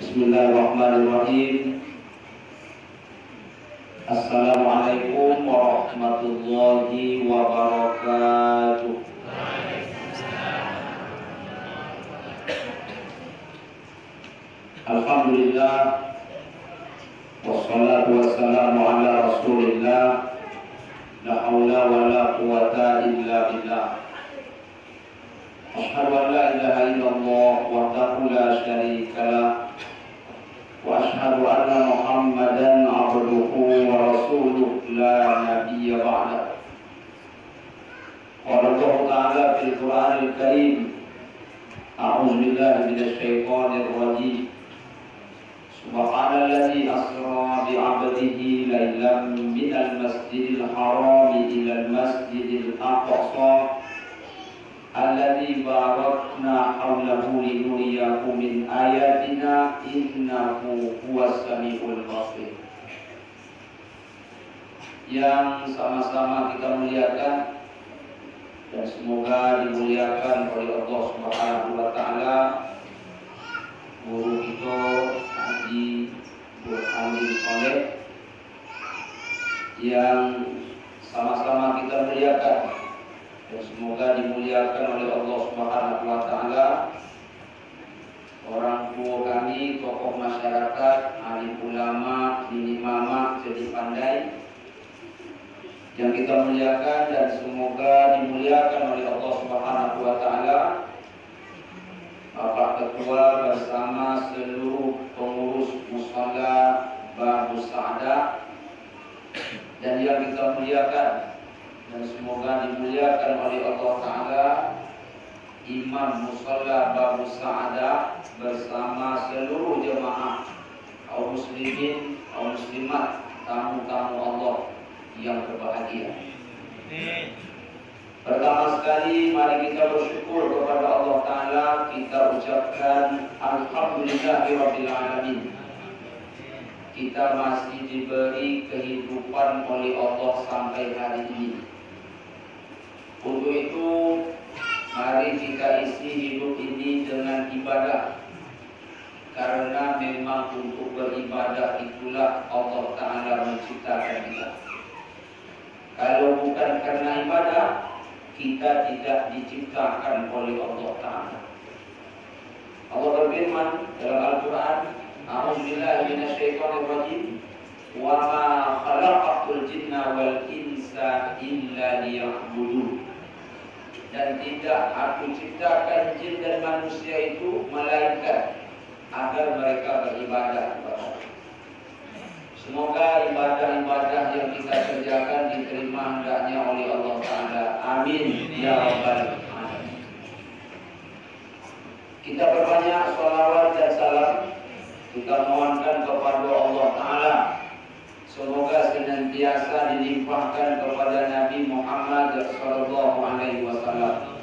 Bismillahirrahmanirrahim. Assalamualaikum warahmatullahi wabarakatuh. Alhamdulillah, wassalatu wassalamu ala rasulillah, la haula wa la quwata illa billah. Asyhadu an la ilaha illallah wahdahu la syarika lah, wa asyhadu anna Muhammadan abduhu wa rasuluh la nabiyya ba'da. Qala Allah Ta'ala fil Qur'anil Karim, a'udzu billahi minasy syaithanir rajim. Subhanalladzi asra bi 'abdihi lailan minal masjidil haram ila al masjidil aqsa alladzi barakna hawlahu linuriyahu min ayatina innahu huwas samiul basir. Yang sama-sama kita muliakan dan semoga dimuliakan oleh Allah Subhanahu wa taala, guru kita Haji Burhanuddin Saleh, yang sama-sama kita muliakan dan semoga dimuliakan oleh Allah Subhanahu wa taala, orang tua kami, tokoh masyarakat, alim ulama, bini mama, jadi pandai, yang kita muliakan dan semoga dimuliakan oleh Allah Subhanahu wa taala, Bapak Ketua bersama seluruh pengurus musala Babus Sa'adah, dan yang kita muliakan dan semoga dimuliakan oleh Allah Ta'ala, Imam Musalla Babus Sa'adah bersama seluruh jemaah kaum muslimin, kaum muslimat, tamu-tamu Allah yang berbahagia. Pertama sekali mari kita bersyukur kepada Allah Ta'ala, kita ucapkan Alhamdulillahirabbil alamin. Kita masih diberi kehidupan oleh Allah sampai hari ini. Untuk itu mari kita isi hidup ini dengan ibadah, karena memang untuk beribadah itulah Allah Ta'ala menciptakan kita. Kalau bukan karena ibadah, kita tidak diciptakan oleh Allah Ta'ala. Allah berfirman dalam Al-Quran, a'udzubillahi minasyaitonir rajim, wa ma khalaqatul jinna wal insa illa liya'budun. Dan tidak aku ciptakan jin dan manusia itu melainkan agar mereka beribadah kepada Allah. Semoga ibadah-ibadah yang kita kerjakan diterima hendaknya oleh Allah Ta'ala. Amin ya rabbal alamin. Kita perbanyak salawat dan salam, kita mohonkan kepada Allah Ta'ala semoga senantiasa dilimpahkan kepada Nabi Muhammad sallallahu alaihi wasallam.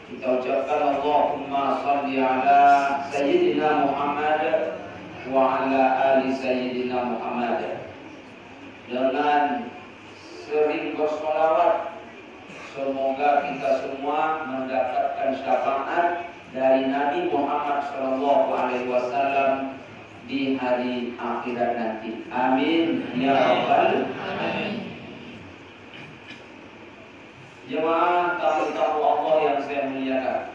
Kita ucapkan Allahumma salli ala Sayyidina Muhammad wa ala ali Sayyidina Muhammad. Dengan sering bersolawat, semoga kita semua mendapatkan syafaat dari Nabi Muhammad sallallahu alaihi wasallam di hari akhirat nanti. Amin ya rabbal alamin. Jemaah tamu-tamu Allah yang saya muliakan,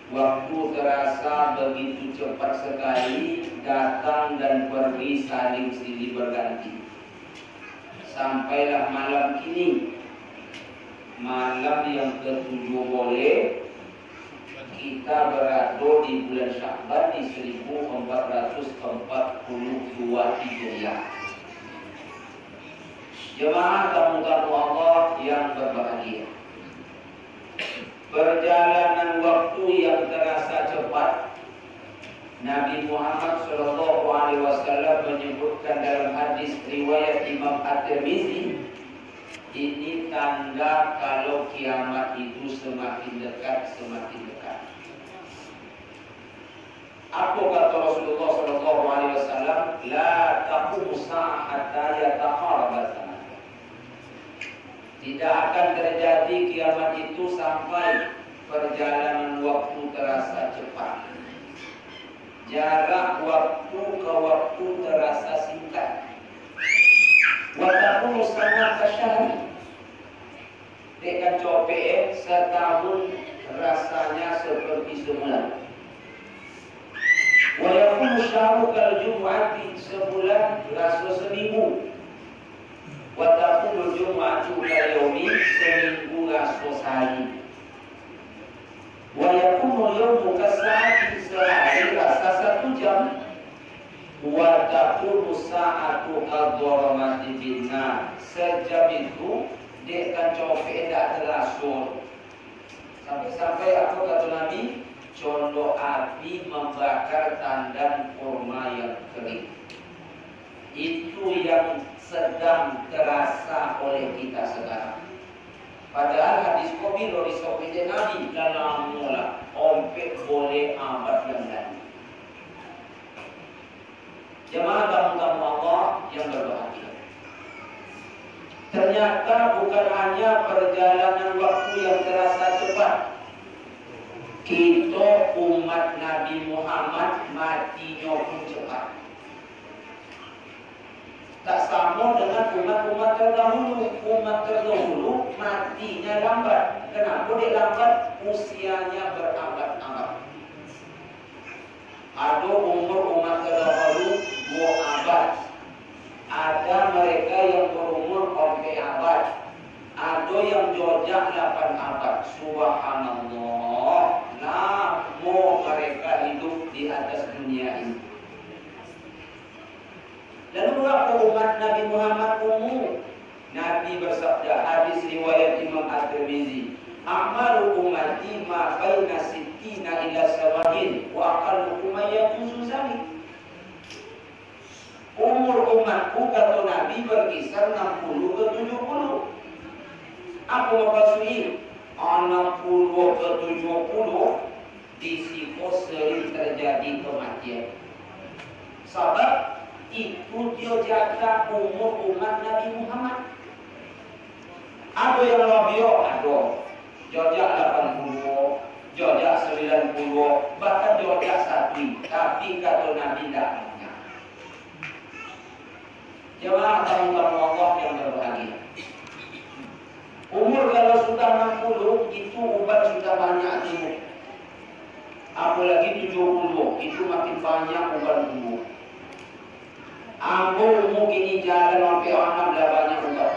waktu terasa begitu cepat sekali, datang dan pergi saling silih berganti. Sampailah malam ini, malam yang ke-7 boleh, kita berada di bulan Sya'ban di 1442 Hijriah. Jemaah tamu-tamu Allah yang berbahagia, perjalanan waktu yang terasa cepat, Nabi Muhammad SAW menyebutkan dalam hadis riwayat Imam At-Tirmizi, ini tanda kalau kiamat itu semakin dekat, semakin dekat. Apa kata Rasulullah SAW? La taqumu sa'ah hatta yataqarraba zaman. Tidak akan terjadi kiamat itu sampai perjalanan waktu terasa cepat. jarak waktu ke waktu terasa singkat. Wa takunu sanata syahri, dekat cope setahun rasanya seperti sebulan. Wa yakunu syahru kal jum'ati, sebulan rasa seminggu. Wa takunu jum'atu kal yaumi, seminggu rasa sehari. Wa yakunu yawmu kasa'ati, sehari rasa 1 jam. Wa takunu sa'atu kadharamati binnar, sejam itu dekan cope tak terasur. Sampai-sampai apa kata Nabi? Condok api membakar tandan kurma yang kering. Itu yang sedang terasa oleh kita sekarang. Padahal hadis kopi lo disopite Nabi dalam mula ompek boleh abad yang lalu. Jemaah tamu-tamu Allah yang berbahagia, ternyata bukan hanya perjalanan waktu yang terasa cepat. Kita umat Nabi Muhammad matinya pun cepat. Tak sama dengan umat-umat terdahulu. Umat terdahulu matinya lambat. Kenapa dia lambat? Usianya berabad-abad. Ada umur umat terdahulu 2 abad. Ada mereka yang berumur 4 abad. Ada yang jojak 8 abad. Subhanallah. Lama mereka hidup di atas dunia ini. Lalu berapa umat Nabi Muhammad umur? Nabi bersabda, hadis riwayat Imam At-Tirmizi, "A'malu ummati ma baina sittina ila sabahin wa aqalluhum yajuzu zalik." Umur umatku kata Nabi berkisar 60 ke 70. Apa maksudnya? 60 ke 70 risiko sering terjadi kematian. Sebab itu dia jaga umur umat Nabi Muhammad. Ada yang lebih, ada jojak 80, jojak 90, bahkan jojak 1. Tapi kata Nabi tidak banyak. Jemaah tamu-tamu Allah yang berbahagia, umur kalau sudah 60 itu ubat sudah banyak timbul. Apalagi 70 itu makin banyak ubat timbul. Ambo mungkin jalan sampai orang dah banyak ubat.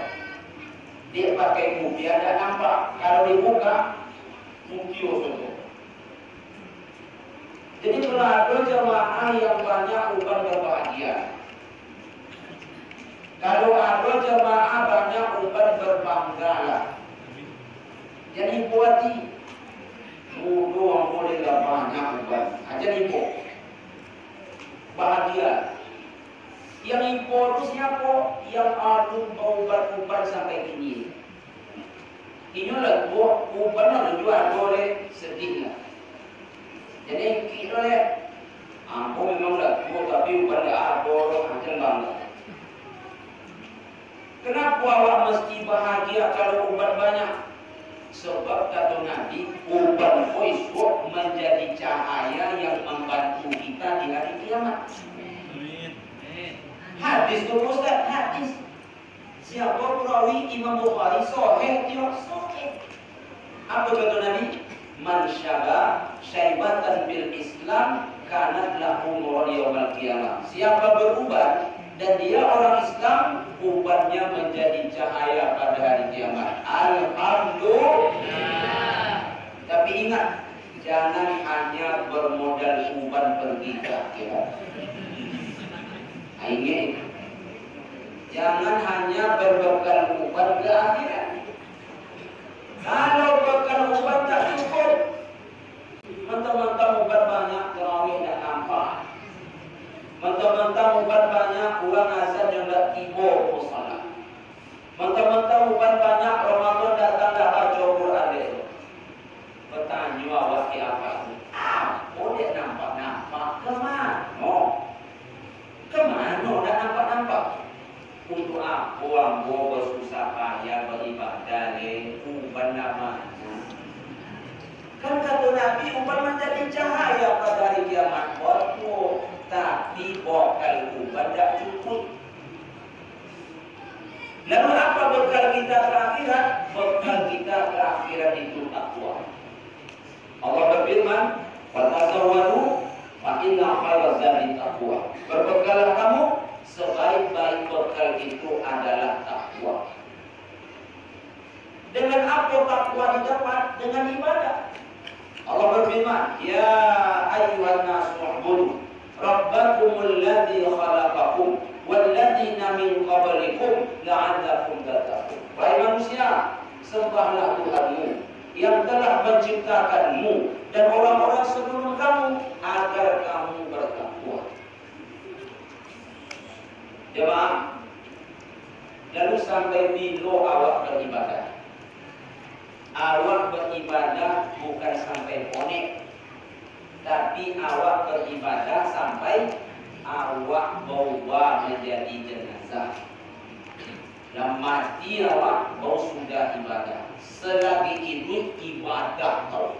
Dia pakai muki ada nampak. Kalau dibuka muki saja. Jadi kalau ada jemaah yang banyak ubat berbahagia. Kalau ada jemaah banyak ubat berbanggalah. Jadi buati mudo yang boleh banyak ubat. Aja ibu bahagia. Yang impor itu siapa? Yang adun ubat-ubat sampai kini. Ini lah ubat nak jual boleh sedih lah. Jadi kita le, aku memang lah tua tapi ubat dah ada macam bangga. Kenapa awak mesti bahagia kalau ubat banyak? Sebab kata Nabi, ubat itu menjadi cahaya yang membantu kita di hari kiamat. Hadis tu Ustaz, hadis. Siapa perawi Imam Bukhari sahih dia sahih. Apa kata Nabi? Man syaba syaibatan bil Islam kanat lahu nurun yaumil qiyamah. Siapa berubat dan dia orang Islam, ubatnya menjadi cahaya pada hari kiamat. Alhamdulillah. Tapi ingat, jangan hanya bermodal ubat pergi ke akhirat. Ini jangan hanya berbekal ubat ke akhirat. Kalau bekal ubat tak cukup, mentang-mentang ubat banyak terawih tak nampak, mentang-mentang ubat banyak ulang azan yang tak tiba musalah, mentang-mentang ubat banyak Ramadan datang dah baca Quran. Bertanya awak apa? Boleh nampak kemana? Kemana nak nampak-nampak? Untuk apa ambo bersusah payah beribadah uban namanya? Kan kata Nabi uban menjadi cahaya pada hari kiamat. Waktu Lalu apa bekal kita ke akhirat? Bekal kita ke akhirat itu takwa. Allah berfirman, "Fatazawwadu fa inna khairaz zadi taqwa." Berbekalah kamu, sebaik-baik bekal itu adalah takwa. Dengan apa takwa didapat? Dengan ibadah. Allah berfirman, "Ya ayyuhan nasu u'budu rabbakumul ladzi khalaqakum walladzina min qablikum la'allakum tattaqun." Wahai manusia, sembahlah Tuhanmu yang telah menciptakanmu dan orang-orang sebelum kamu agar kamu bertakwa. Jemaah, lalu sampai bila awak beribadah? Awak beribadah bukan sampai ponek, tapi awak beribadah sampai awak bawa menjadi jenazah. Dan mati awak baru sudah ibadah. Selagi hidup ibadah tau.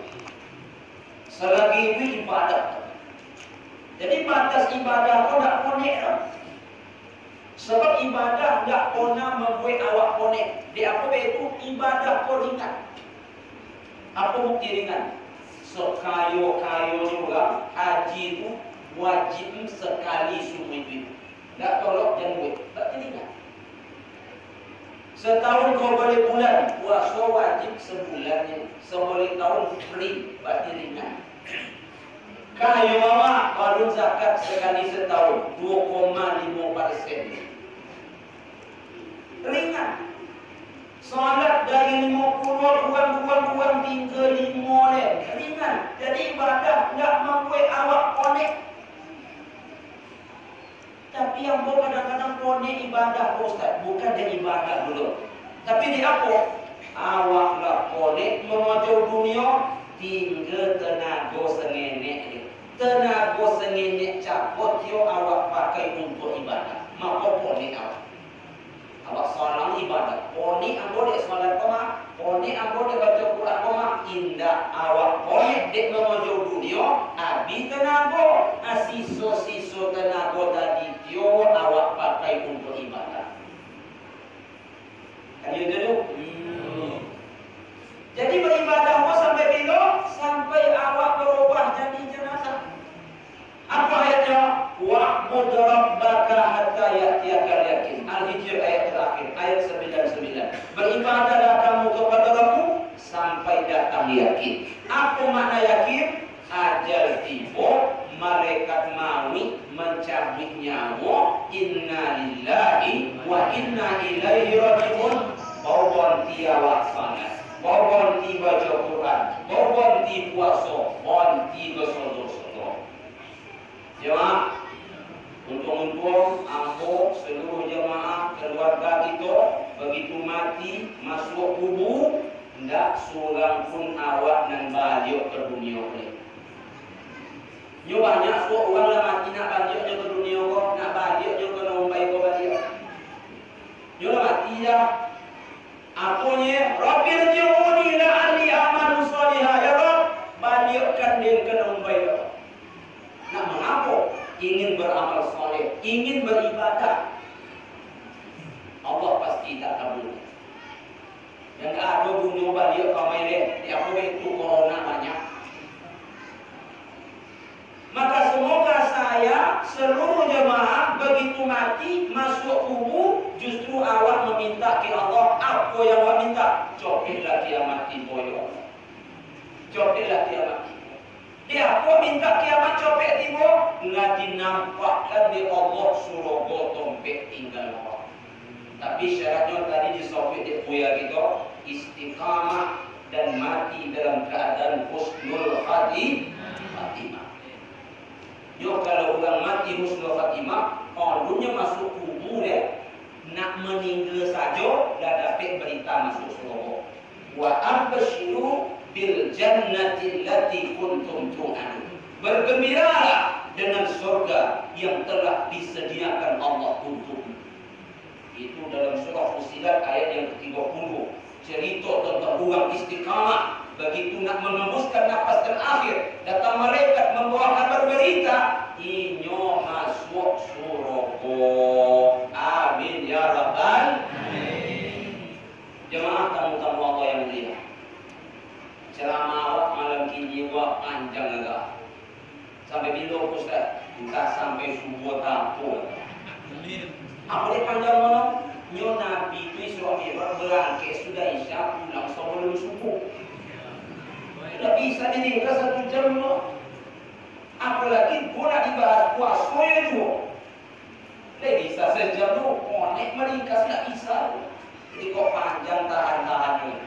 Selagi hidup ibadah tau. Jadi batas ibadah kau tak ponek tau. Sebab ibadah tak pernah membuat awak ponek. Dia apa itu ibadah kau ringan. Apa bukti ringan? Sekayo-kayo juga haji itu wajib sekali seumur hidup. Tak tolak jangan buat. Tak ringan. Setahun kau boleh bulan, puasa wajib sebulan. Seboleh tahun free, berarti ringan. Kayu awak kalau zakat sekali setahun 2,5%. Ringan. Salat dari 50 kurang tinggal 5 leh. Ringan. Jadi ibadah tidak membuat awak konek. Tapi yang buat kadang-kadang konek ibadah Ustaz. Bukan dia ibadah dulu. Tapi dia apa? Awaklah konek mengajar dunia. Tinggal tenaga sengenek. Tenaga sengenek capot yo awak pakai untuk ibadah. Maka konek awak. Awak salam ibadah. Konek ambo dek salat koma. Konek ambo dek baca Quran koma. Indah awak konek dek mengajar dunia. Abi tenaga. Asiso-siso tenaga tadi yo awak pakai untuk ibadah. Kalian dulu. Jadi beribadah mau sampai bila? Sampai awak berubah jadi jenazah. Apa ayatnya? Wa'bud rabbaka hatta ya'tiyakal yakin. Al-Hijr ayat terakhir, ayat 99. Beribadahlah kamu kepada Rabbmu sampai datang yakin. Apa makna yakin? Ajal tiba, malaikat maut mencabut nyawa. Inna lillahi wa inna ilaihi raji'un. Bawon tiawak sangat. Bawon ti baca Quran. Bawon ti puasa. Bawon ti bersodo-sodo. Jemaah, untung-untung ambo seluruh jemaah keluarga kita begitu mati masuk kubur, ndak seorang pun awak nan balik ke dunia ni. Nyo banyak so orang lah mati nak balik je ke dunia ko, nak balik je ke nombai ko balik. Nyo lah mati ya. Apunya Rabbil ji'uni la'alli amalu salihah. Ya Rabb, balikkan dia ke nombai ko. Nak mengapa? Ingin beramal soleh, ingin beribadah. Allah pasti tak kabul. Yang ada dunia balik kamai dia, dia apa itu corona banyak. Maka semoga saya seluruh jemaah begitu mati masuk kubur justru awak meminta ke Allah apa yang awak minta. Copetlah kiamat tiba ya Allah. Copetlah kiamat. Dia apa minta kiamat copet tiba? Nggak dinampakkan di Allah surga tompek tinggal Allah. Tapi syaratnya tadi disebut di buya kita istiqamah dan mati dalam keadaan husnul khatimah. Yo kalau orang mati husnul khatimah, orangnya masuk kubur ya, nak meninggal saja dah dapat berita masuk surga. Wa abshiru bil jannati allati kuntum tu'adun. Bergembiralah dengan surga yang telah disediakan Allah untukmu. Itu dalam surah Fussilat ayat yang ke-30. Cerita tentang orang istiqamah begitu nak mengembuskan nafas terakhir, datang malaikat membawa kabar berita, inyo masuk surga. Amin ya rabbal alamin. sampai bila Ustaz? Entah sampai subuh tampul. Apa dia panjang mana? Nyo Nabi itu Isra Mi'raj berangkat sudah Isya pulang sebelum subuh. Tidak bisa ditinggal 1 jam loh. Apalagi guna dibahas puasa itu. Tidak bisa sejam tu. Konek meringkas tidak bisa. Jadi kok panjang tahan-tahan ni.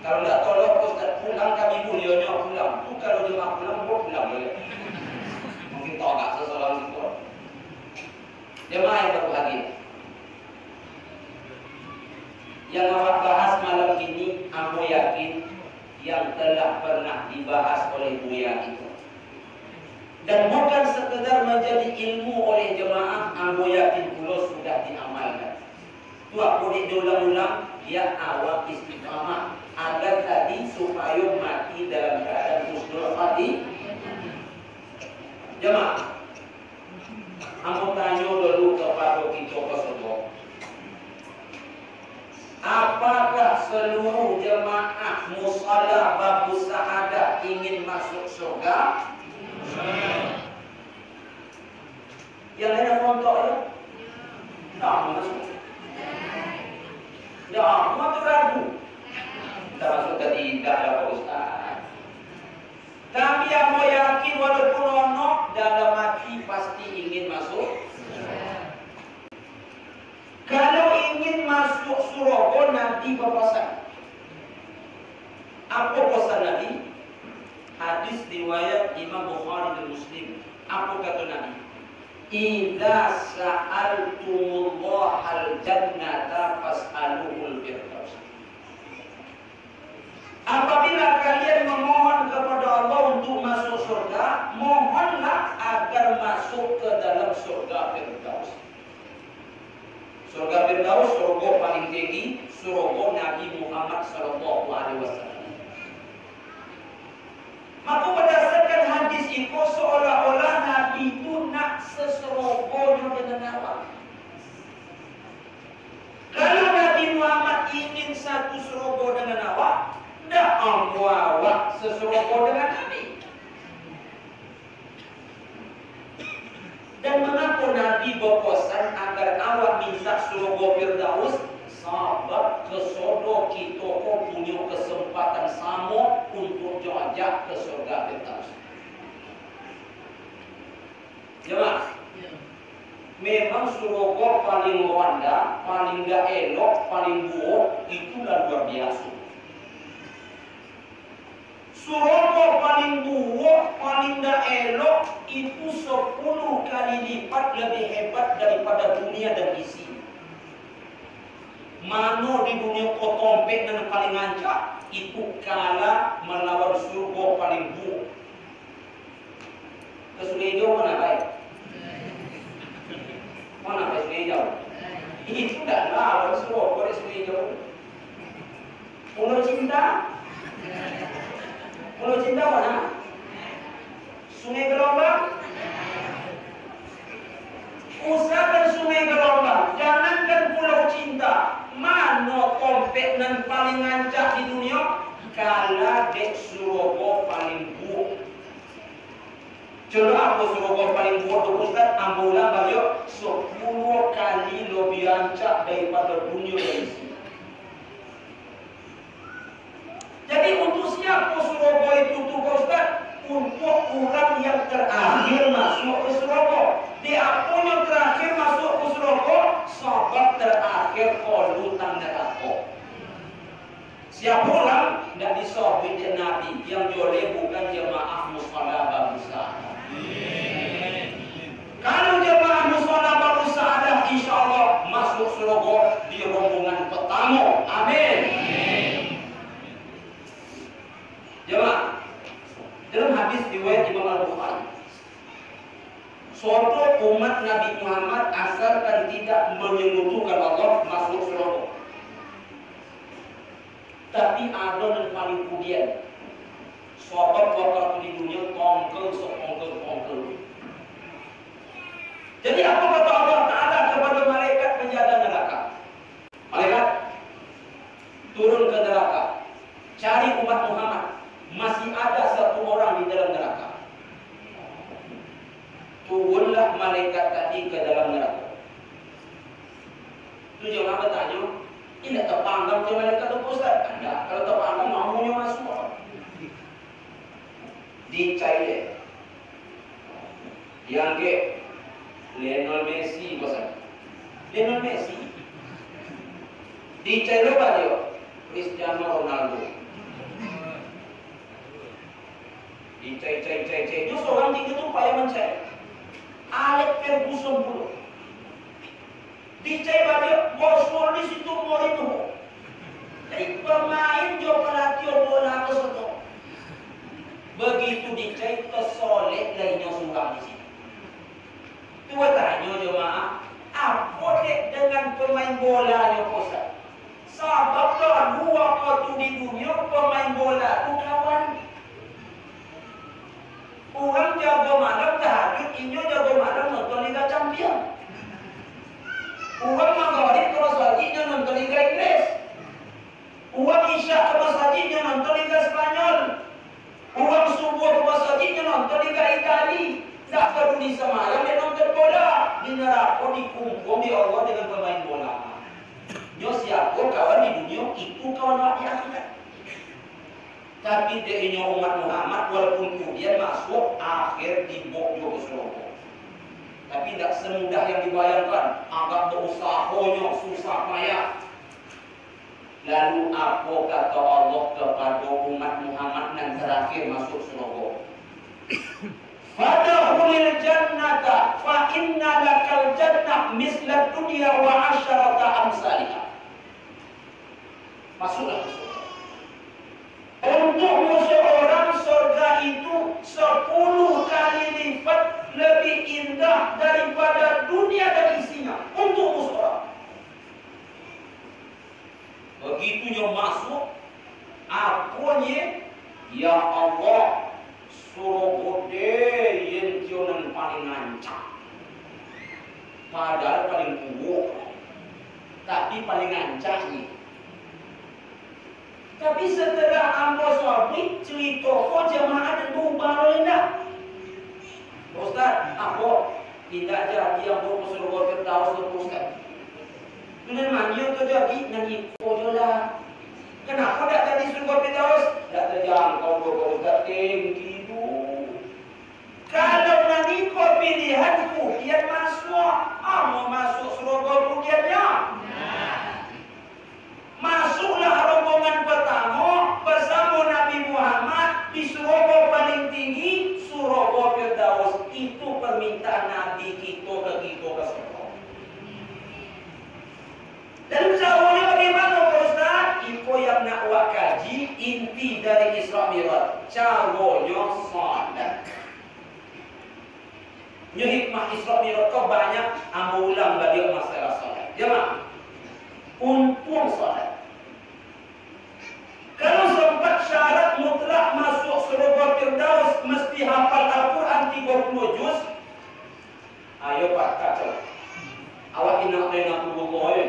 Kalau tidak tolong Ustaz pulang kami bulionya pulang. Tu kalau jemaah pulang boleh pulang boleh. Mungkin tahu tak seseorang itu. Jemaah yang berbahagia. Yang awak bahas malam ini, aku yakin yang telah pernah dibahas oleh Buya itu. Dan bukan sekedar menjadi ilmu oleh jemaah, aku yakin pula sudah diamalkan. Itu aku diulang-ulang, ya awak istiqamah agar tadi supaya mati dalam keadaan husnul hati. Jemaah, aku tanya dulu kepada kita semua. Apakah seluruh jemaah musalla babus syahadah ingin masuk surga? Yang ada contoh ya? Tak masuk. Tak masuk ragu. Tak masuk ke tidak ada Pak Ustaz. Kami yang mau yakin walaupun ono dalam hati pasti ingin masuk. Kalau ingin masuk surga Nabi berpesan. Apa pesan Nabi? Hadis riwayat Imam Bukhari dan Muslim. Apa kata Nabi? Idza sa'altumullahal jannata fas'aluhul firdaus. Apabila kalian memohon kepada Allah untuk masuk surga, mohonlah agar masuk ke dalam surga Firdaus. Surga Firdaus, surga paling tinggi, surga Nabi Muhammad SAW. Maka berdasarkan hadis itu seolah-olah Nabi itu nak seserogonya dengan awak. Kalau Nabi Muhammad ingin satu serogo dengan awak, tidak awak seserogo dengan Nabi. Dan mengapa Nabi berpesan agar awak minta surga Firdaus? Sahabat kesodo kita kau punya kesempatan sama untuk jajak ke surga Firdaus. Jemaah, memang surga paling rendah, paling gak elok, paling buruk itulah luar biasa. Surga paling buruk, paling gak elok itu 10 kali lipat lebih hebat daripada dunia dan isi. Mana di dunia kotompek dan paling ancak itu kalah melawan surga paling buruk. Kesulitan jauh mana baik? Mana baik kesulitan jauh? Itu tak lawan surga kesulitan jauh. Pulau cinta? Pulau cinta mana? Sungai Gelombang? Usahakan Sungai Gelombang, jangankan Pulau Cinta. Mana kompek nan paling ancak di dunia? Kalah dek surga paling buruk. Coba apa surga paling buruk tu Ustaz? Ambulan balik 10 kali lebih ancak daripada dunia dan isi. Jadi untuk siapa surga itu tu Ustaz? Untuk orang yang terakhir masuk ke surga. Dia punya terakhir masuk ke surga, sahabat terakhir kolutan neraka. Siapa orang tidak disohbit dengan Nabi yang joleh bukan jemaah musalla babus syahadah. Kalau jemaah musalla babus syahadah, insya Allah masuk surga di rombongan pertama. Amin. Jemaah, dalam hadis riwayat Imam Al-Bukhari, suatu umat Nabi Muhammad asalkan tidak menyekutukan Allah masuk surga. Tapi ada yang paling kemudian, sahabat waktu di dunia tongkel sepongkel-pongkel. Jadi apa kata Allah Ta'ala kepada malaikat penjaga neraka? Malaikat turun ke neraka, cari umat Muhammad. Masih ada satu orang di dalam neraka. turunlah malaikat tadi ke dalam neraka. Tu jangan bertanya, ini terpanggang ke malaikat tu Ustaz? Enggak, kalau terpanggang maunya masuk. Dicai yang ke Lionel Messi bosan. Lionel Messi dicai apa dia? Cristiano Ronaldo. Dicai. Dia seorang tinggi tu payah mencari. Alex Ferguson pula. Dicai balik bosor di situ Mourinho. Jadi pemain jo pelatih bola ke situ. Begitu dicai tersolek lainnya surang di sini. Tua tanya jemaah, apa dek dengan pemain bola yang Ustaz? Sebablah dua waktu di dunia pemain bola tu kawan. Orang jaga malam tahajud, inyo jaga malam nonton Liga Champion. Orang maghrib ke masjidnya nonton Liga Inggris. Orang isya ke masjidnya nonton Liga Spanyol. Orang subuh ke masjidnya nonton Liga Itali. Tak peduli semalam dia nonton bola. Di neraka dikumpul di Allah dengan pemain bola. Nyo siapa kawan di dunia itu kawan di akhirat. Tapi dia umat Muhammad walaupun kemudian masuk akhir di bokyo ke surga. Tapi tidak semudah yang dibayangkan. Agak berusahonya susah payah. Lalu apa kata Allah kepada umat Muhammad yang terakhir masuk surga? Fadkhulil jannata fa inna lakal jannah misla dunya wa asyarata amsalha. Masuklah ke surga. Untukmu seorang surga itu 10 kali lipat lebih indah daripada dunia dan isinya. Untukmu seorang. Begitu yang masuk, apanya ya Allah suruh gede yang cionan paling ngancak. Padahal paling buruk, tapi paling ngancak ni. Tapi setelah ambo suami cerita kok jemaah dan berubah rendah. Ustaz, apa tidak jadi yang bersurga Firdaus tu Ustaz? Kemudian manja tu jadi nanti kodolah. Kenapa tak jadi surga Firdaus? Tak terjangkau Ustaz tinggi tu. Kalau nanti kau pilihanku dia masuk, mau masuk surga bukannya? Masuklah rombongan pertama bersama Nabi Muhammad di surga paling tinggi, surga Firdaus. Itu permintaan Nabi kita ke surga. Dan caranya bagaimana Ustaz? Iko yang nak kaji inti dari Isra Mi'raj. Caranya salat. Nya hikmah Isra Mi'raj kau banyak ambo ulang balik masalah salat. Jemaah. Untung salat. Kalau sempat syarat mutlak masuk surga Firdaus mesti hafal Al-Quran 30 juz. Ayo Pak kacau. Awak ingat Allah ya.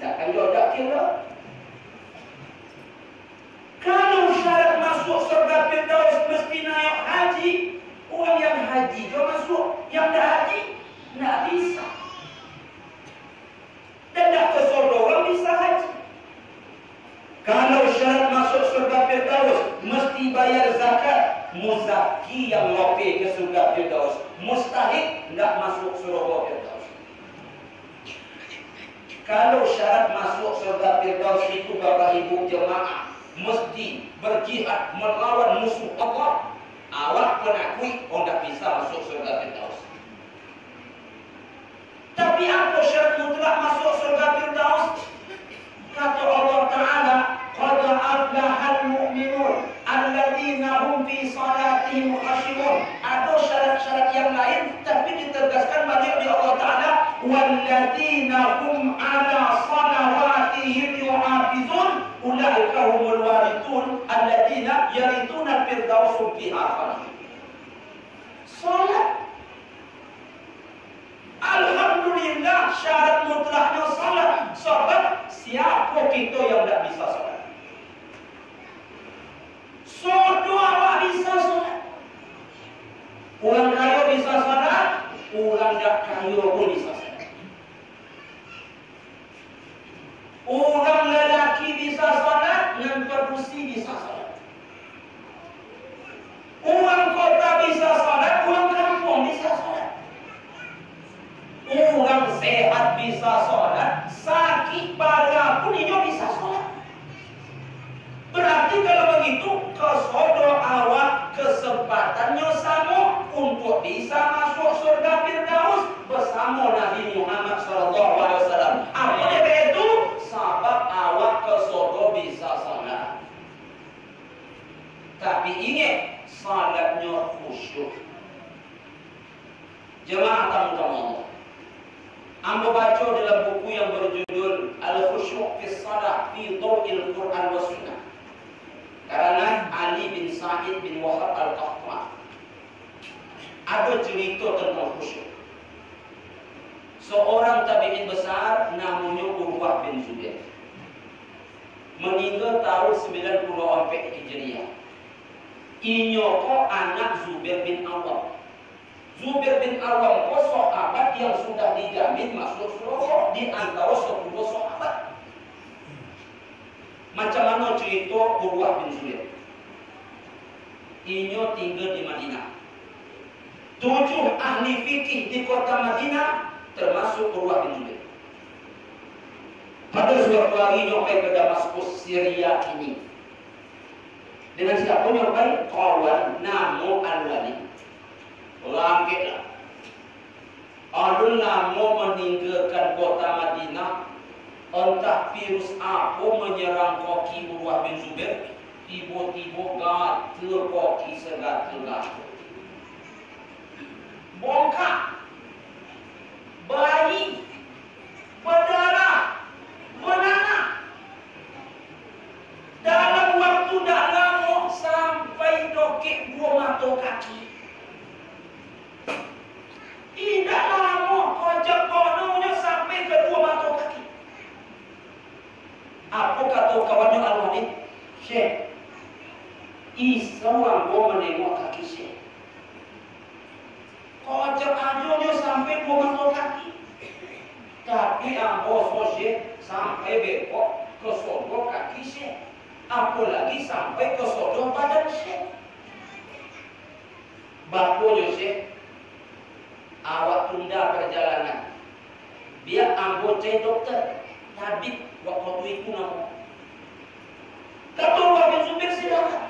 Takkan jodoh kira. Kalau syarat masuk surga Firdaus mesti naik haji. Orang yang haji dia masuk, yang dah haji tak bisa. Dan tak ke surga orang bisa haji. Kalau syarat masuk surga Firdaus mesti bayar zakat. Muzaki yang lope ke surga Firdaus, mustahik tidak masuk surga Firdaus. Kalau syarat masuk surga Firdaus itu Bapak Ibu jemaah mesti berjihad melawan musuh Allah. Awak penakui tidak bisa masuk surga Firdaus. Tapi apa syarat mutlak masuk surga Firdaus? Kata Allah Ta'ala, qad aflahal mu'minun alladzina hum fi salatihim khashi'un. Ada syarat-syarat yang lain tapi ditegaskan balik oleh Allah Ta'ala, walladzina hum ala salawatihim yuhafizun ulaika humul warithun alladzina yarithuna firdausum fiha khalidun. Salat. Alhamdulillah syarat mutlaknya salat. Sebab siapa kita yang tak bisa salat? Semua awak bisa salat. Orang kaya bisa salat, orang dak kaya pun bisa salat. Orang lelaki bisa salat, yang berkursi bisa salat. Orang kota bisa salat, orang kampung bisa salat. Orang sehat bisa salat, sakit parah pun dia bisa salat. Berarti kalau begitu, kesodo awak kesempatannya sama untuk bisa masuk surga Firdaus bersama Nabi Muhammad SAW. Apa dia itu? Sebab awak kesodo bisa salat. Tapi ingat, salatnya khusyuk. Jemaah tamu-tamu Allah, amba baca dalam buku yang berjudul Al-Khusyuk fi Salat fi Daw'il Quran wa Sunnah karangan Ali bin Sa'id bin Wahab Al-Qahtan. Ada cerita tentang khusyuk. Seorang tabi'in besar namanya Urwah bin Zubair, meninggal tahun 94 Hijriah. Inyoko anak Zubair bin Awam. Zubair bin Awam ko sahabat yang sudah dijamin masuk surga di antara 10 sahabat. Macam mana cerita Urwah bin Zubair? Inyo tinggal di Madinah. 7 ahli fikih di kota Madinah termasuk Urwah bin Zubair. Pada suatu hari nyampai ke Damaskus, Syria ini. Dengan siapa nyampai? Kawan namo Al-Walid. Langkitlah. Alun lama meninggalkan kota Madinah. Entah virus apa menyerang kaki Urwah bin Zubair. Tiba-tiba gatal kaki segatal-gatal. Bongkak. Bayi. Berdarah. Beranak. Dalam waktu tak lama sampai dokek 2 mata kaki. Tidak lama kojak kononnya sampai ke 2 mata kaki. Apa kata kawannya Al-Walid? Syekh, isawang gua menengok kaki Syekh. Kojak ajonya sampai 2 mata kaki. Tapi ambo so Syekh sampai bekok ke sodo kaki Syekh. Apalagi sampai ke sodo badan Syekh. Bapunya Syekh, awak tunda perjalanan. Biar ambo cek dokter. Tabib waktu itu nama. Kata Urwah bin Zubair, silakan.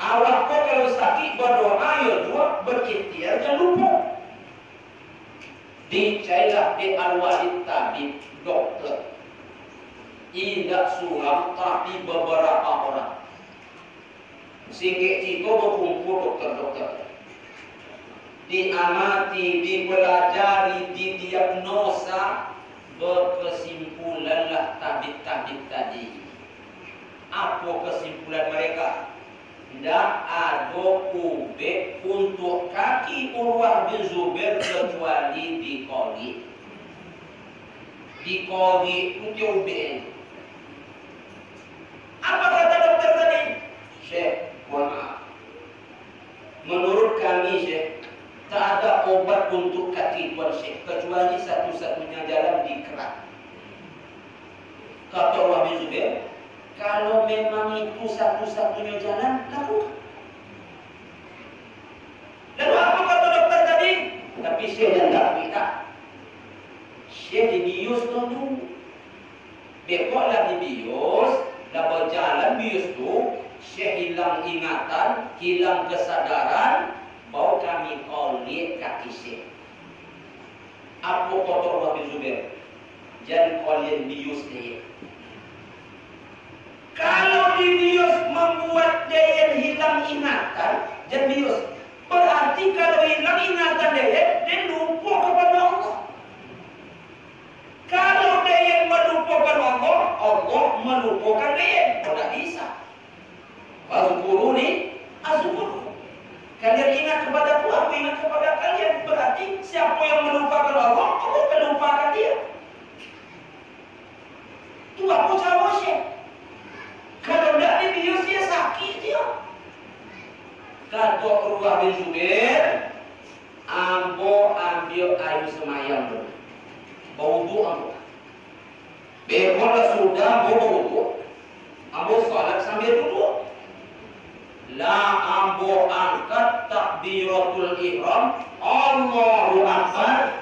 Awak kau kalau sakit berdoa ya dua, berikhtiar jangan lupa. Dicailah di Al-Walid tabib dokter. Tidak suram tapi beberapa orang. Singkat itu berkumpul dokter-dokter. Diamati, dipelajari, didiagnosa, berkesimpulanlah tabib-tabib tadi. Apa kesimpulan mereka? Tidak ada ubek untuk kaki Urwah bin Zubair kecuali dikori. Dikori untuk ubek. Apa kata dokter tadi? Syekh, mohon maaf. Menurut kami Syekh, tak ada obat untuk kaki Tuan Syekh kecuali satu-satunya jalan dikerat. Kata Urwah bin Zubair, kalau memang itu satu-satunya jalan, lakukan. Lalu apa kata dokter tadi? Tapi Syekh yang tak minta. Syekh dibius dulu. Bekoklah dibius, dah berjalan bius tu, Syekh hilang ingatan, hilang kesadaran. Bawa kami lihat kaki Syekh. Apa kata Urwah bin Zubair? Jangan kalian bius dia. Kalau dibius membuat dia hilang ingatan, jangan bius. Berarti kalau hilang ingatan dia lupa kepada Allah. Kalau dia melupakan Allah, Allah melupakan dia. Tidak bisa. Azkuruni, azkuruni. Kalian ingat kepadaku, aku ingat kepada kalian. Berarti siapa yang melupakan Allah, Allah akan lupakan dia. Itu aku jawab Syekh. Kalau tidak dibius dia sakit dia. Kata Urwah bin Zubair, ambo ambil air semayang dulu. Berwudu ambo. Bila sudah berwudu, ambo salat sambil duduk. La ambo angkat takbiratul ihram, Allahu akbar,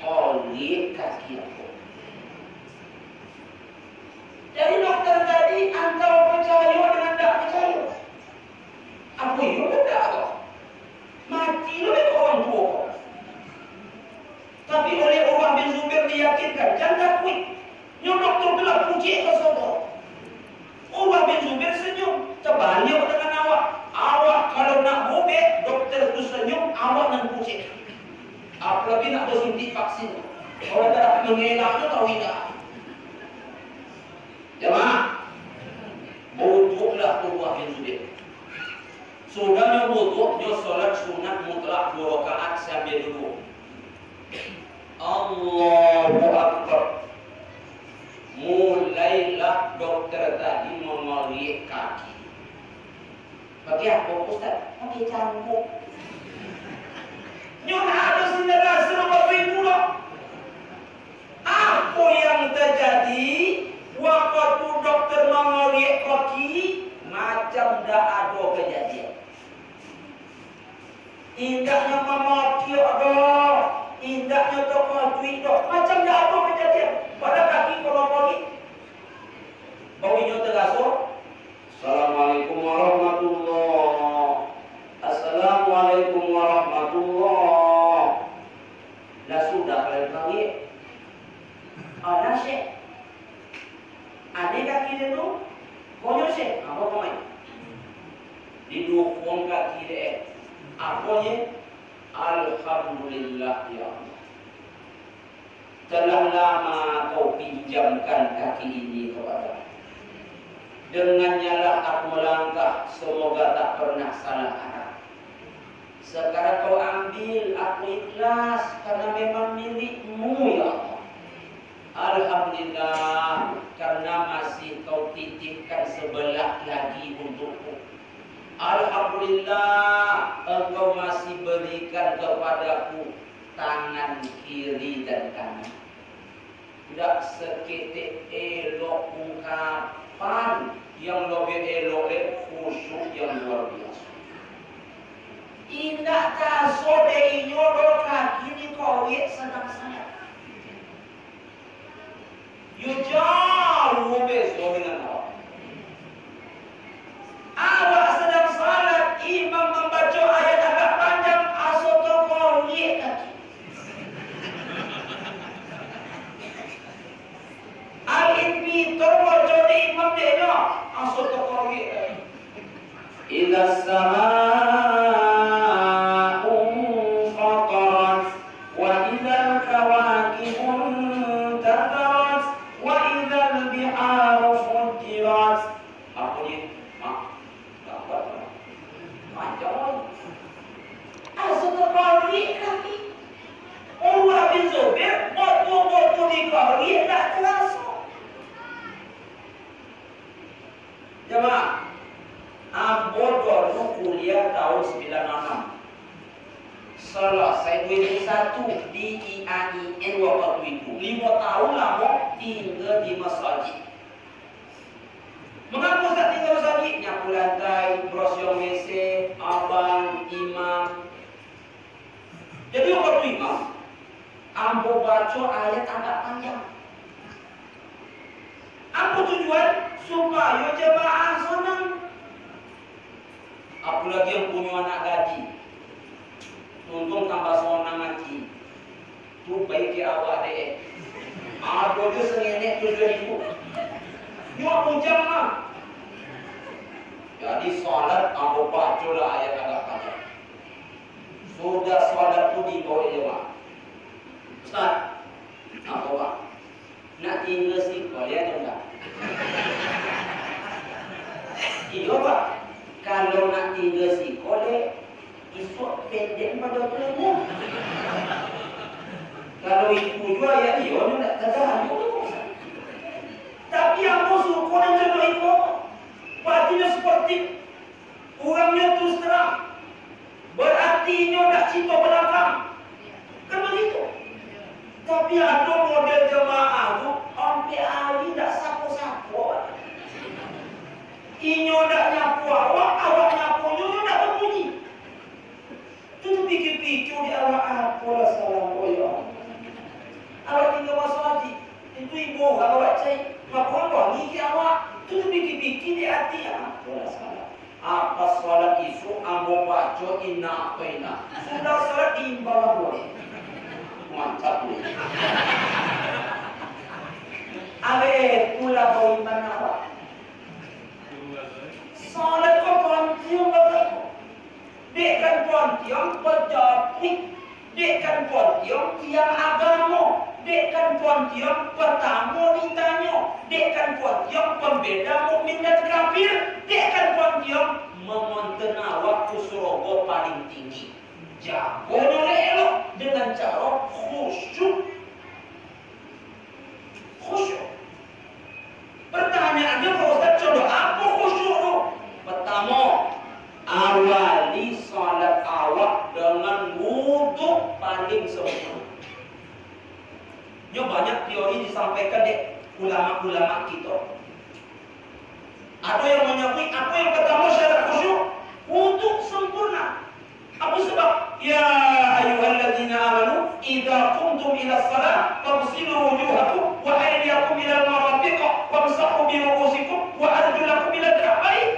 oleh kaki ambo. Jadi dokter tadi antara percaya dengan tak percaya. Apa itu tak apa? Mati oleh orang tua. Tapi oleh Urwah bin Zubair diyakinkan, jangan takut. Yang doktor bilang puji ke saudara. Urwah bin Zubair senyum. Terbalik dengan awak. Awak kalau nak bobek, doktor itu senyum, awak nak puji. Apalagi nak bersuntik vaksin. Orang tak mengelaknya tahu tidak. Jemaah, wuduklah Urwah bin Zubair. Sudahnya wuduknya solat sunat mutlak 2 rakaat sambil duduk. Allahu Akbar. Mulailah dokter tadi mengolek kaki. Bagi apa Ustaz? Bagi cambuk. Nyon ada sebenarnya serba pula. Apa yang terjadi waktu dokter mengolek kaki macam dah ada kejadian. Indahnya memaki ada, indahnya tokoh duit dok, macam dah ada kejadian. Pada kaki kalau pergi, bawinya terasuk. Assalamualaikum warahmatullah. Assalamualaikum warahmatullah. Dah sudah kalian pergi. Ada syekh. Ada kaki dia tu, konyol syekh. Apa pemain? Didukung kaki dia. Apanya? Alhamdulillah ya Allah. Telah lama kau pinjamkan kaki ini kepada. Dengannya lah aku melangkah, semoga tak pernah salah arah. Sekarang kau ambil, aku ikhlas karena memang milikmu ya Allah. Alhamdulillah karena masih kau titipkan sebelah lagi untukku. Alhamdulillah engkau masih berikan kepadaku tangan kiri dan kanan. Tidak seketik elok ungkapan yang lebih elok khusyuk yang luar biasa. Indah kasode inyodo kaki ni kawit senang-senang. You jauh besok dengan awak. Awak sedang salat, imam membaca ayat agak panjang, asal kau lihat kaki. Alin Peter baca di imam dia, asal kau lihat kaki. Idza samaa'u fatarat, wa idzal kawakibu intadarat, wa idzal biharu fujirat. Apa ni? Macam asal terkali kaki. Urwah bin Zubair waktu dikali tak terasa. Jemaah, ambo dulu kuliah tahun 96. Selesai 2001 di IAIN waktu itu. 5 tahun lama tinggal di masjid. Mengapa tak tinggal masjid? Nyapu lantai, brosur WC, abang, imam. Jadi waktu imam, ambo baca ayat agak panjang. Apa tujuan? Supaya jemaah senang. Apalagi yang punya anak gaji, untung tambah senang ngaji. Tu baik ke awak deh. Ada je sengenek tujuan itu. Dia puncang lah. Jadi salat ambo baca lah ayat agak panjang. Sudah salat tu dibawa jemaah. Ustaz, apa pak? Nak tinggal sikol ya atau enggak? Iya pak. Kalau nak tinggal sikol esok pendek pada tuanya. Kalau ibu juga ya dia nak tahan juga. Tapi ambo suku dan jodoh itu artinya seperti orangnya terus terang. Berarti nyo tak cinta belakang. Tapi ada model jemaah tu sampai hari tak sapu-sapu. Inyo tak nyapu awak, awak nyapu inyo tak berbunyi. Tu pikir-pikir di awak apa lah salam boyo. Awak tinggal masuk haji. Itu ibu awak cai. Ngapain wangi ke awak? Tu pikir-pikir di hati apa lah salam. Apa salat isu ambo baca inna apaina. Sudah salat di bawah boleh. Mantap ni. Abe pula bau iman awak. Salat kau pontiong bapak. Dekkan pontiong pejapik. Dekkan pontiong tiang agama. Dekkan pontiong pertama ditanya. Dekkan pontiong pembeda mukmin dan kafir. Dekkan pontiong memonten awak ke surga paling tinggi. Jago elok dengan cara khusyuk. Khusyuk. Pertanyaannya Pak Ustaz, coba apa khusyuk tu? Pertama, awali salat awak dengan wudhu paling sempurna. Ini banyak teori disampaikan dek ulama-ulama kita. Ada yang menyebut apa yang pertama syarat khusyuk? Wudhu sempurna. Apa sebab? Ya ayyuhalladzina amanu idza qumtum ila shalah faghsilu wujuhakum wa aydiyakum ila al-marafiq wamsahu bi ru'usikum wa arjulakum ila al-ka'bayn.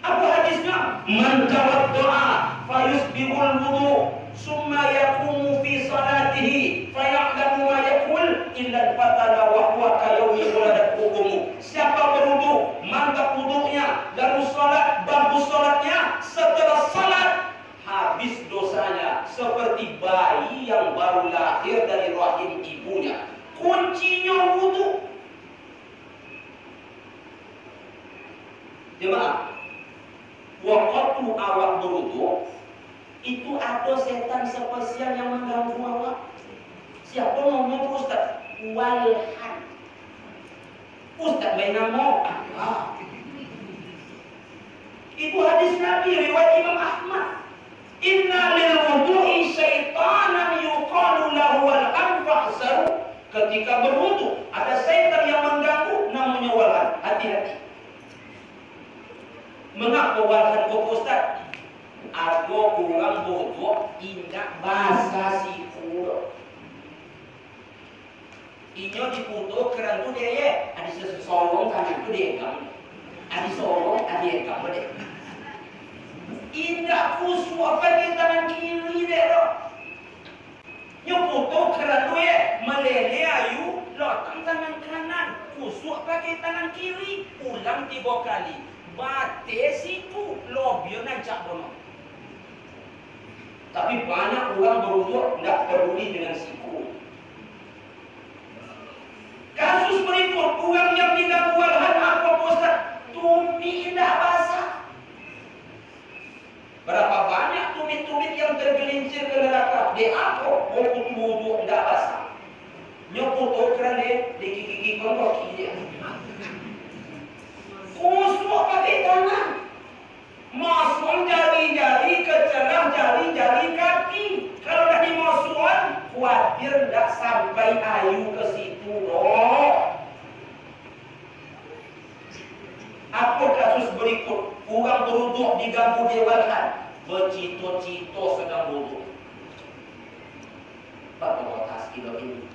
Apa hadisnya? Man tawadda'a fayusbihul wudu summa yaqumu fi salatihi faya'lamu ma yaqul illa al-fatala wa huwa kayawmi waladat hukumu. Siapa berwudu, mantap wudunya, lalu salat, bagus salatnya, setelah salat habis dosanya seperti bayi yang baru lahir dari rahim ibunya. Kuncinya wudu. Jemaah, waktu awak berwudu itu ada setan spesial yang mengganggu awak. Siapa namanya Ustaz? Walhan. Ustaz main nama. Itu hadis Nabi riwayat Imam Ahmad. Inna lil wudu'i syaitanan yuqalu lahu walhan fahzaru. Ketika berwudu ada setan yang mengganggu namanya walhan. Hati-hati. Mengapa walhan kok Ustaz? Ada orang bodoh ingat bahasa sikur. Inyo diputo keran tu dia ye, ada seseorang kanan tu dia kamu, ada seorang ada yang kamu deh. Indah kusu apa di tangan kiri deh lo. Nyo puto keran tu ye, melele ayu, lotang tangan kanan, kusu pakai tangan kiri, ulang 3 kali. Bate siku, lobio nancak bono. Tapi banyak orang berwudu tidak peduli dengan siku. Kasus berikut, orang yang tidak walhan apa Ustaz? Tumit tidak basah. Berapa banyak tumit-tumit yang tergelincir ke neraka? Dia apa? Wudu tidak basah. Nyopot kerana dia gigi-gigi kaki dia. Kusuk pakai tangan. Masuk jari-jari ke celah jari-jari kaki. Kalau dah dimasukkan, khawatir tidak sampai ayu ke situ loh. Apa kasus berikut? Orang berwuduk diganggu dewan, bercito-cito sedang wuduk. Berapa tas kilo ini?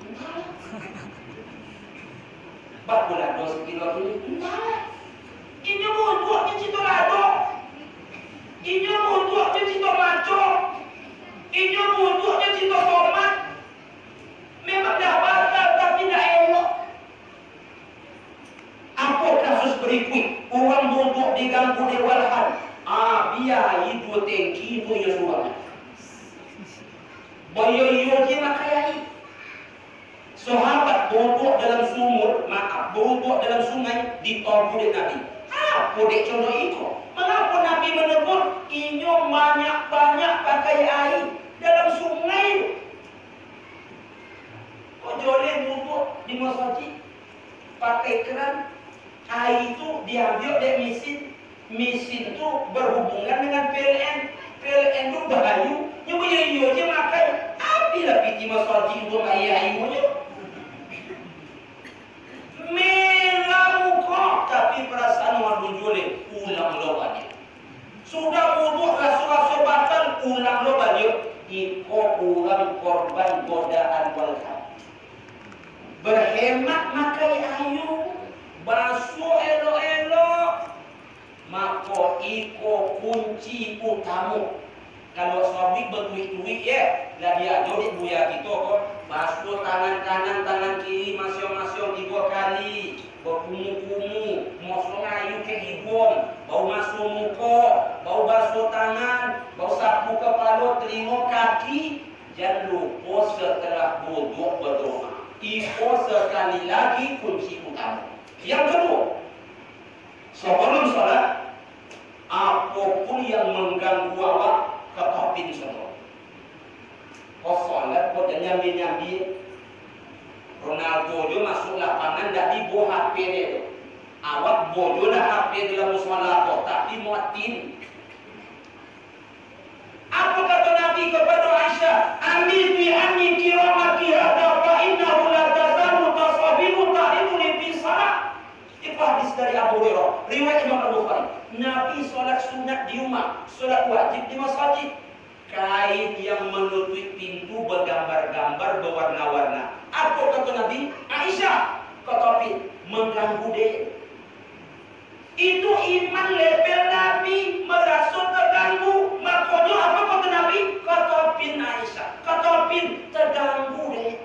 Berapa dos kilo ini? Ini wuduknya cito lado. Ini wuduknya cito maco. Ini wuduknya cito tomat. Memang dah batal tapi dah elok. Apa kasus berikut? Orang wuduk diganggu dewalhan. Biar itu tengki itu ya suara. Bayo-yo dia makayai. Sahabat wuduk dalam sumur, wuduk dalam sungai ditobu oleh Nabi. Apa dek contoh itu? Mengapa Nabi menegur inyo banyak-banyak pakai air dalam sungai? Kok joleh wuduk di masjid pakai keran, air itu diambil dari mesin itu berhubungan dengan PLN itu bahayu, nyoba yo je makan. Apa ulang lo balik iko ulang korban godaan walhan. Berhemat makai ayu, basuh elo-elo, maka iko kunci utama. Kalau suami berduit-duit ya, lah dia jodoh buaya kita kok basuh tangan kanan tangan kiri masing-masing 3 kali, berkumu-kumu, mosong ayu ke hidung, bau masuk muka, bau basuh tangan, bau sapu kepala, telinga, kaki. Jangan lupa setelah duduk berdoa. Iko sekali lagi kunci utama. Yang kedua, sebelum sholat, apapun yang mengganggu awak ketopin semua. Kau sholat, kau nyambi-nyambi. Ronaldo dia masuk lapangan, dah dibawa HP dia. Awak bodoh dah HP dalam musola kau, tapi muatin. Apa kata Nabi kepada Aisyah? Ambil bi anni kiramati hada fa innahu la tazalu tasabihu ta'imu li salat. Itu hadis dari Abu Hurairah, riwayat Imam Al-Bukhari. Nabi solat sunat di rumah, solat wajib di masjid. Kain yang menutupi pintu bergambar-gambar berwarna-warna. Apa kata Nabi? Aisyah, ketopin mengganggu dia. Itu iman level Nabi merasa terganggu. Makanya apa kata Nabi? Ketopin Aisyah, ketopin terganggu dia.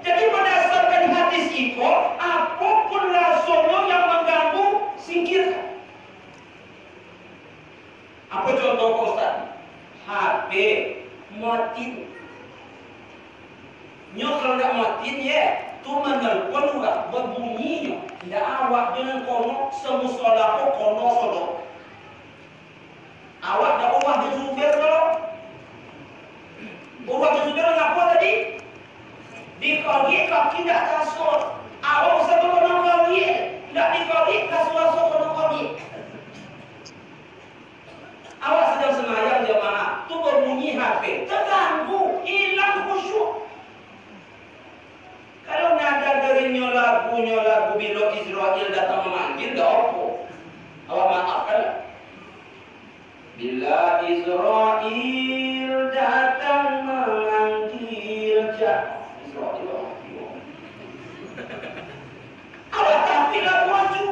Jadi berdasarkan hadis itu, apapun rasanya yang mengganggu, singkirkan. Apa contoh Pak Ustaz? HP matiin. Kalau tidak matiin ya, tu menelpon juga berbunyinya. Tidak awak dengan kono semusola ko kono solo. Awak dah ubah di Zubair dulu. Ubah di Zubair ngapa tadi? Dikali kaki tidak kasut. Awak usah kono kali, tidak dikali kasut kono kali. Awak sedang semayang jemaah, tu berbunyi HP, terganggu, hilang khusyuk. Kalau nada darinya lagu bila Israel datang memanggil, dah apa? Awak maafkan. Bila Israel datang memanggil, Israel. Awak tapi lagu maju.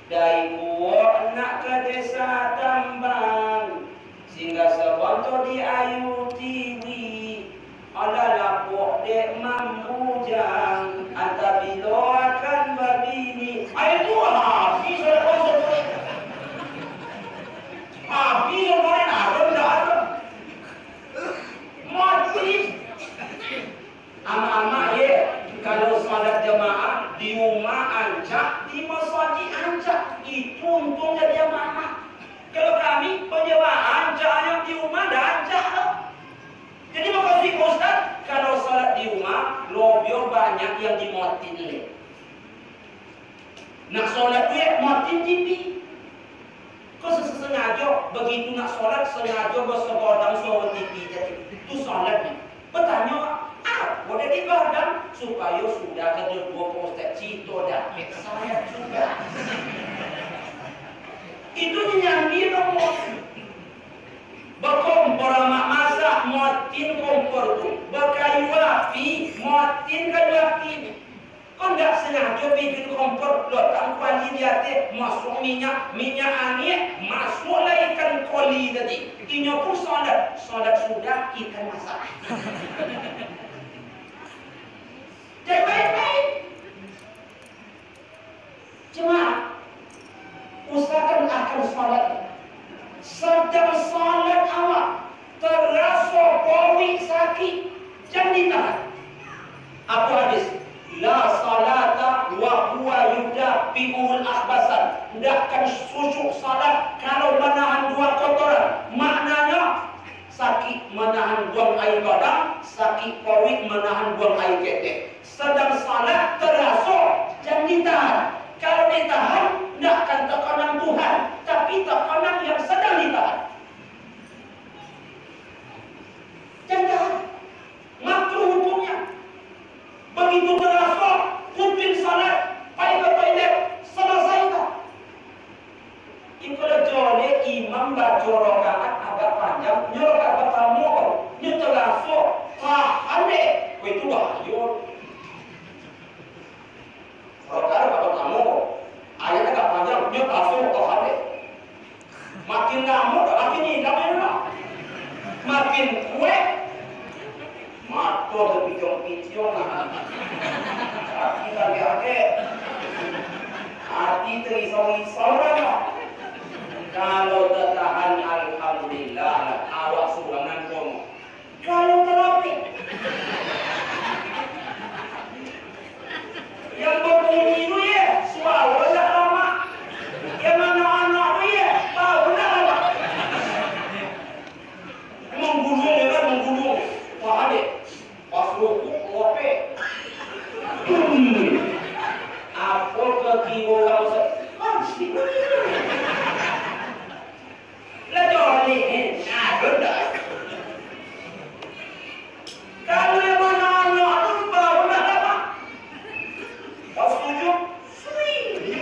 Dari buah nak ke desa tambang, sehingga sebantu di ayu tiwi, ada lapuk dek mamujang, anta bila akan berbini. Ayo tu habis sudah kosong. Habis sudah ada dah. Mati. Ama-ama ye. Kalau salat jemaah di rumah ancak, di masjid ancak, itu untungnya jemaah. Kalau kami penjemaah ancaknya di rumah dah ancak loh. Jadi makasih Ustaz, kalau salat di rumah, lebih banyak yang dimotin ni. Nak salat dia motin TV. Kau sengaja begitu nak salat sengaja bersegodang suara TV jadi. Itu salat ni. Bertanya boleh digadang supaya sudah kedua Ustaz Cito dapat saya juga. Itu nyanyi dong. Berkompor mak masak motin kompor tu. Berkayu api motin kayu api. Kau tak sengaja bikin kompor letak kuali di atas masuk minyak angin masuklah ikan koli tadi. Ini pun salat sudah ikan masak. Jadi baik-baik. Cuma usahakan akan salat. Sedang salat awak terasa bawi sakit, jangan ditahan. Apa hadis? La salata wa huwa yudafi'ul akhbasan. Tidakkan khusyuk salat kalau menahan dua kotoran. Maknanya sakit menahan buang air badang, sakit covid menahan buang air ketek. Sedang salat terasa, jangan ditahan. Kalau ditahan, tidak akan tekanan Tuhan, tapi tekanan yang sedang ditahan. Jangan tahan. Makruh hukumnya. Begitu terasa, kuping salat, pergi ke toilet, selesai tak? imam baca rakaat agak panjang, nyorokat pertama, nyetelasuk, aneh, itu bahaya. Rakaat agak pertama, ayatnya agak panjang, nyetelasuk, aneh. Makin lama, makin hilang, makin kuat, mata terpijong-pijong, kaki lagi-lagi. Hati terisau-risau lah. Kalau tertahan, alhamdulillah, awak surangan kamu. Kalau terapi, yang berbunyi itu ya, suara dah lama. Yang anak-anak itu ya, tahu dah lama. Menggulung ya kan, menggulung. Wah adik, pas rukuk, lope. Apa kekiwa kamu masih lah jolly ada kalau yang mana anak tu baru dah lama pas sujud sering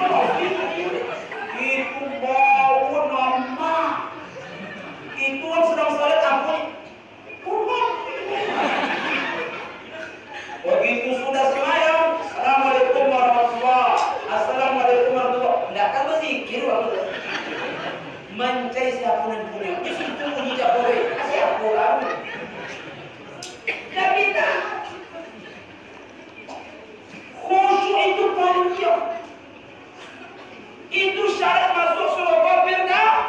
itu bau nama itu yang sedang salat ampun begitu sudah semayang assalamualaikum warahmatullahi assalamualaikum warahmatullahi tidak akan berzikir mencari siapa yang punya itu bunyi tak boleh siapa lalu tapi tak khusyuk itu panjang itu syarat masuk surga firdaus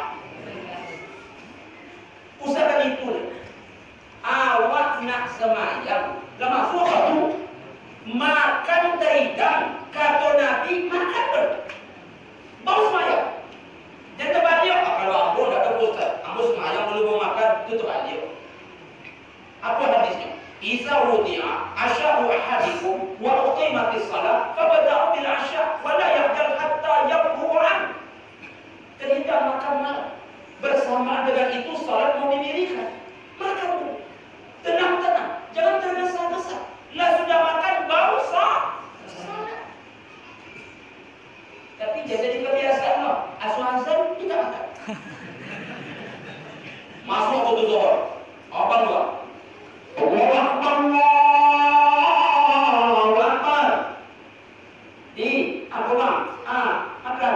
usahakan itu awak nak semayang dah masuk satu makan teridang kata Nabi makan ber baru semayang jangan terbalik kalau ambo tak ada ustaz ambo semayang belum makan itu terbalik apa hadisnya iza wudi'a asya'u ahadikum wa uqimatis salat fabada'u bil asya' wa la ya'jal hatta yabhu'an ketika makan malam bersamaan dengan itu salat mau didirikan makan dulu tenang-tenang jangan tergesa-gesa lah sudah makan baru sah tapi jadi kebiasaan loh asuhan kita makan masuk waktu zuhur apa dua Allahu Akbar di apa bang makan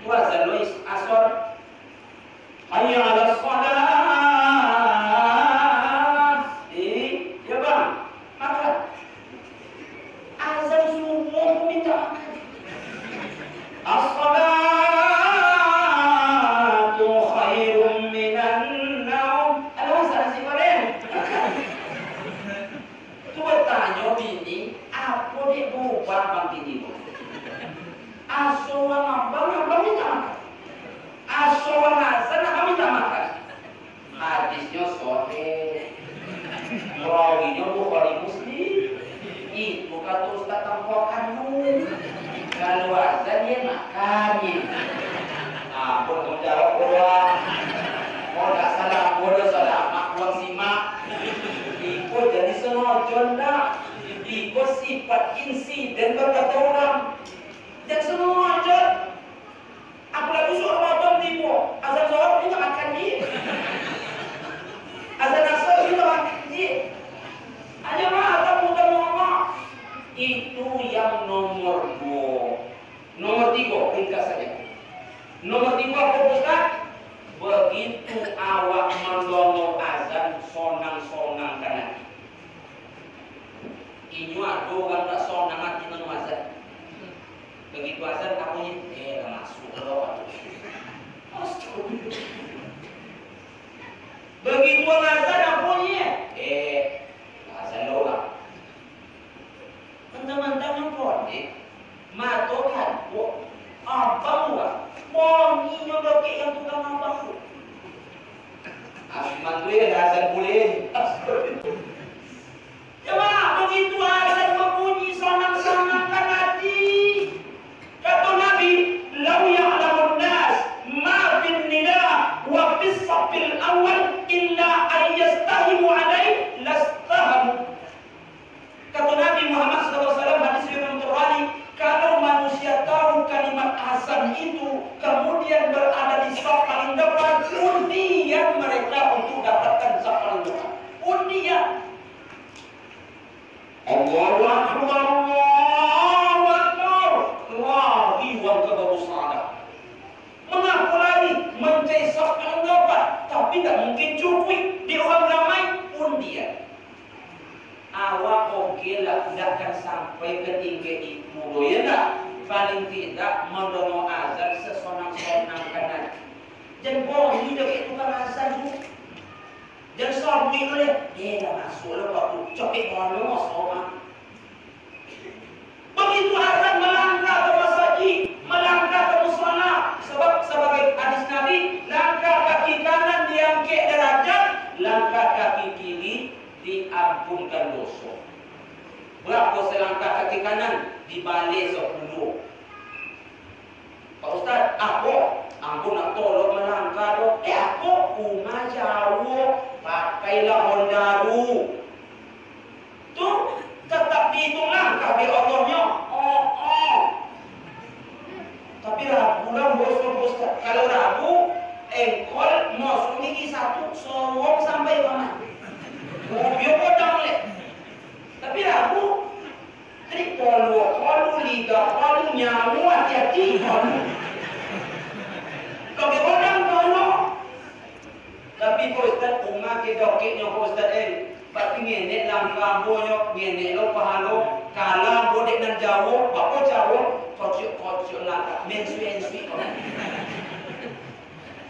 puasa Luis asor hayya 'alas shalah hadisnya sahih rawinya Bukhari Muslim itu kata Ustaz tampokanmu kalau azan dia makannya apa kamu jawab orang mau tak salah bodoh salah mak uang simak itu jadi senojon dah itu sifat insiden berkata orang yang senojon apalagi suara maton tipu azan zohor ini tak makan dia azan asar ini tak makan dia ada mata muda mama itu yang nomor 2 nomor 3 ringkas saja nomor 3 apa Ustaz begitu awak mendono azan sonang-sonang kanan ini ada orang tak sonang hati mendono azan begitu azan kamu masuk loh begitu azan apunya azan loh teman-teman kode matokan abang gua wanginya bagi yang tukang abang tu asman tu ya azan boleh ya mak begitu azan berbunyi sonang-sonang kan hati kata Nabi lau ya'lamun nas ma bin nida wa bis safil awal illa an yastahimu alai lastahamu kata Nabi Muhammad SAW hadis riwayat Bukhari kalau manusia tahu kalimat azan itu kemudian undian berada di saf paling depan, undian mereka untuk dapatkan saf paling depan. Undian. Allahu Akbar, Allahu Akbar. Lagi wal kabaru sa'adah. Mengaku lagi mencari saf paling depan, tapi tak mungkin cukup di orang ramai undian. Awak okey lah, tidak akan sampai ke tinggi itu, ya tak? Paling tidak mendengar azan sesonang-sonang kanan. Jangan bohong ni dekat tukang azan tu. Jangan sabui oleh, dah masuk lah waktu cokek orang masuk. Begitu azan melangkah ke masjid, melangkah ke musala. Sebab sebagai hadis Nabi, langkah kaki kanan diangkat derajat, langkah kaki kiri diampunkan dosa. Berapa selangkah kaki kanan? Dibalik 10. Pak Ustaz, aku nak tolong melangkah tu. Aku rumah jauh, pakailah Hondaru. Tu tetap dihitung langkah di Allahnya. Tapi ragu lah bos Ustaz. Kalau ragu, engkol masuk gigi satu, sorong sampai mana? Mobil podang leh. Tapi ragu, trik polu lidah, polu nyamu, hati-hati polu. Kalau podang polu. Tapi Pak Ustaz, umat ke dokitnya Pak Ustaz Tapi ngenek langkambonya, ngenek lo pahalo, kalah bodek dan jauh, bapa jauh, kocok langkah, mensui.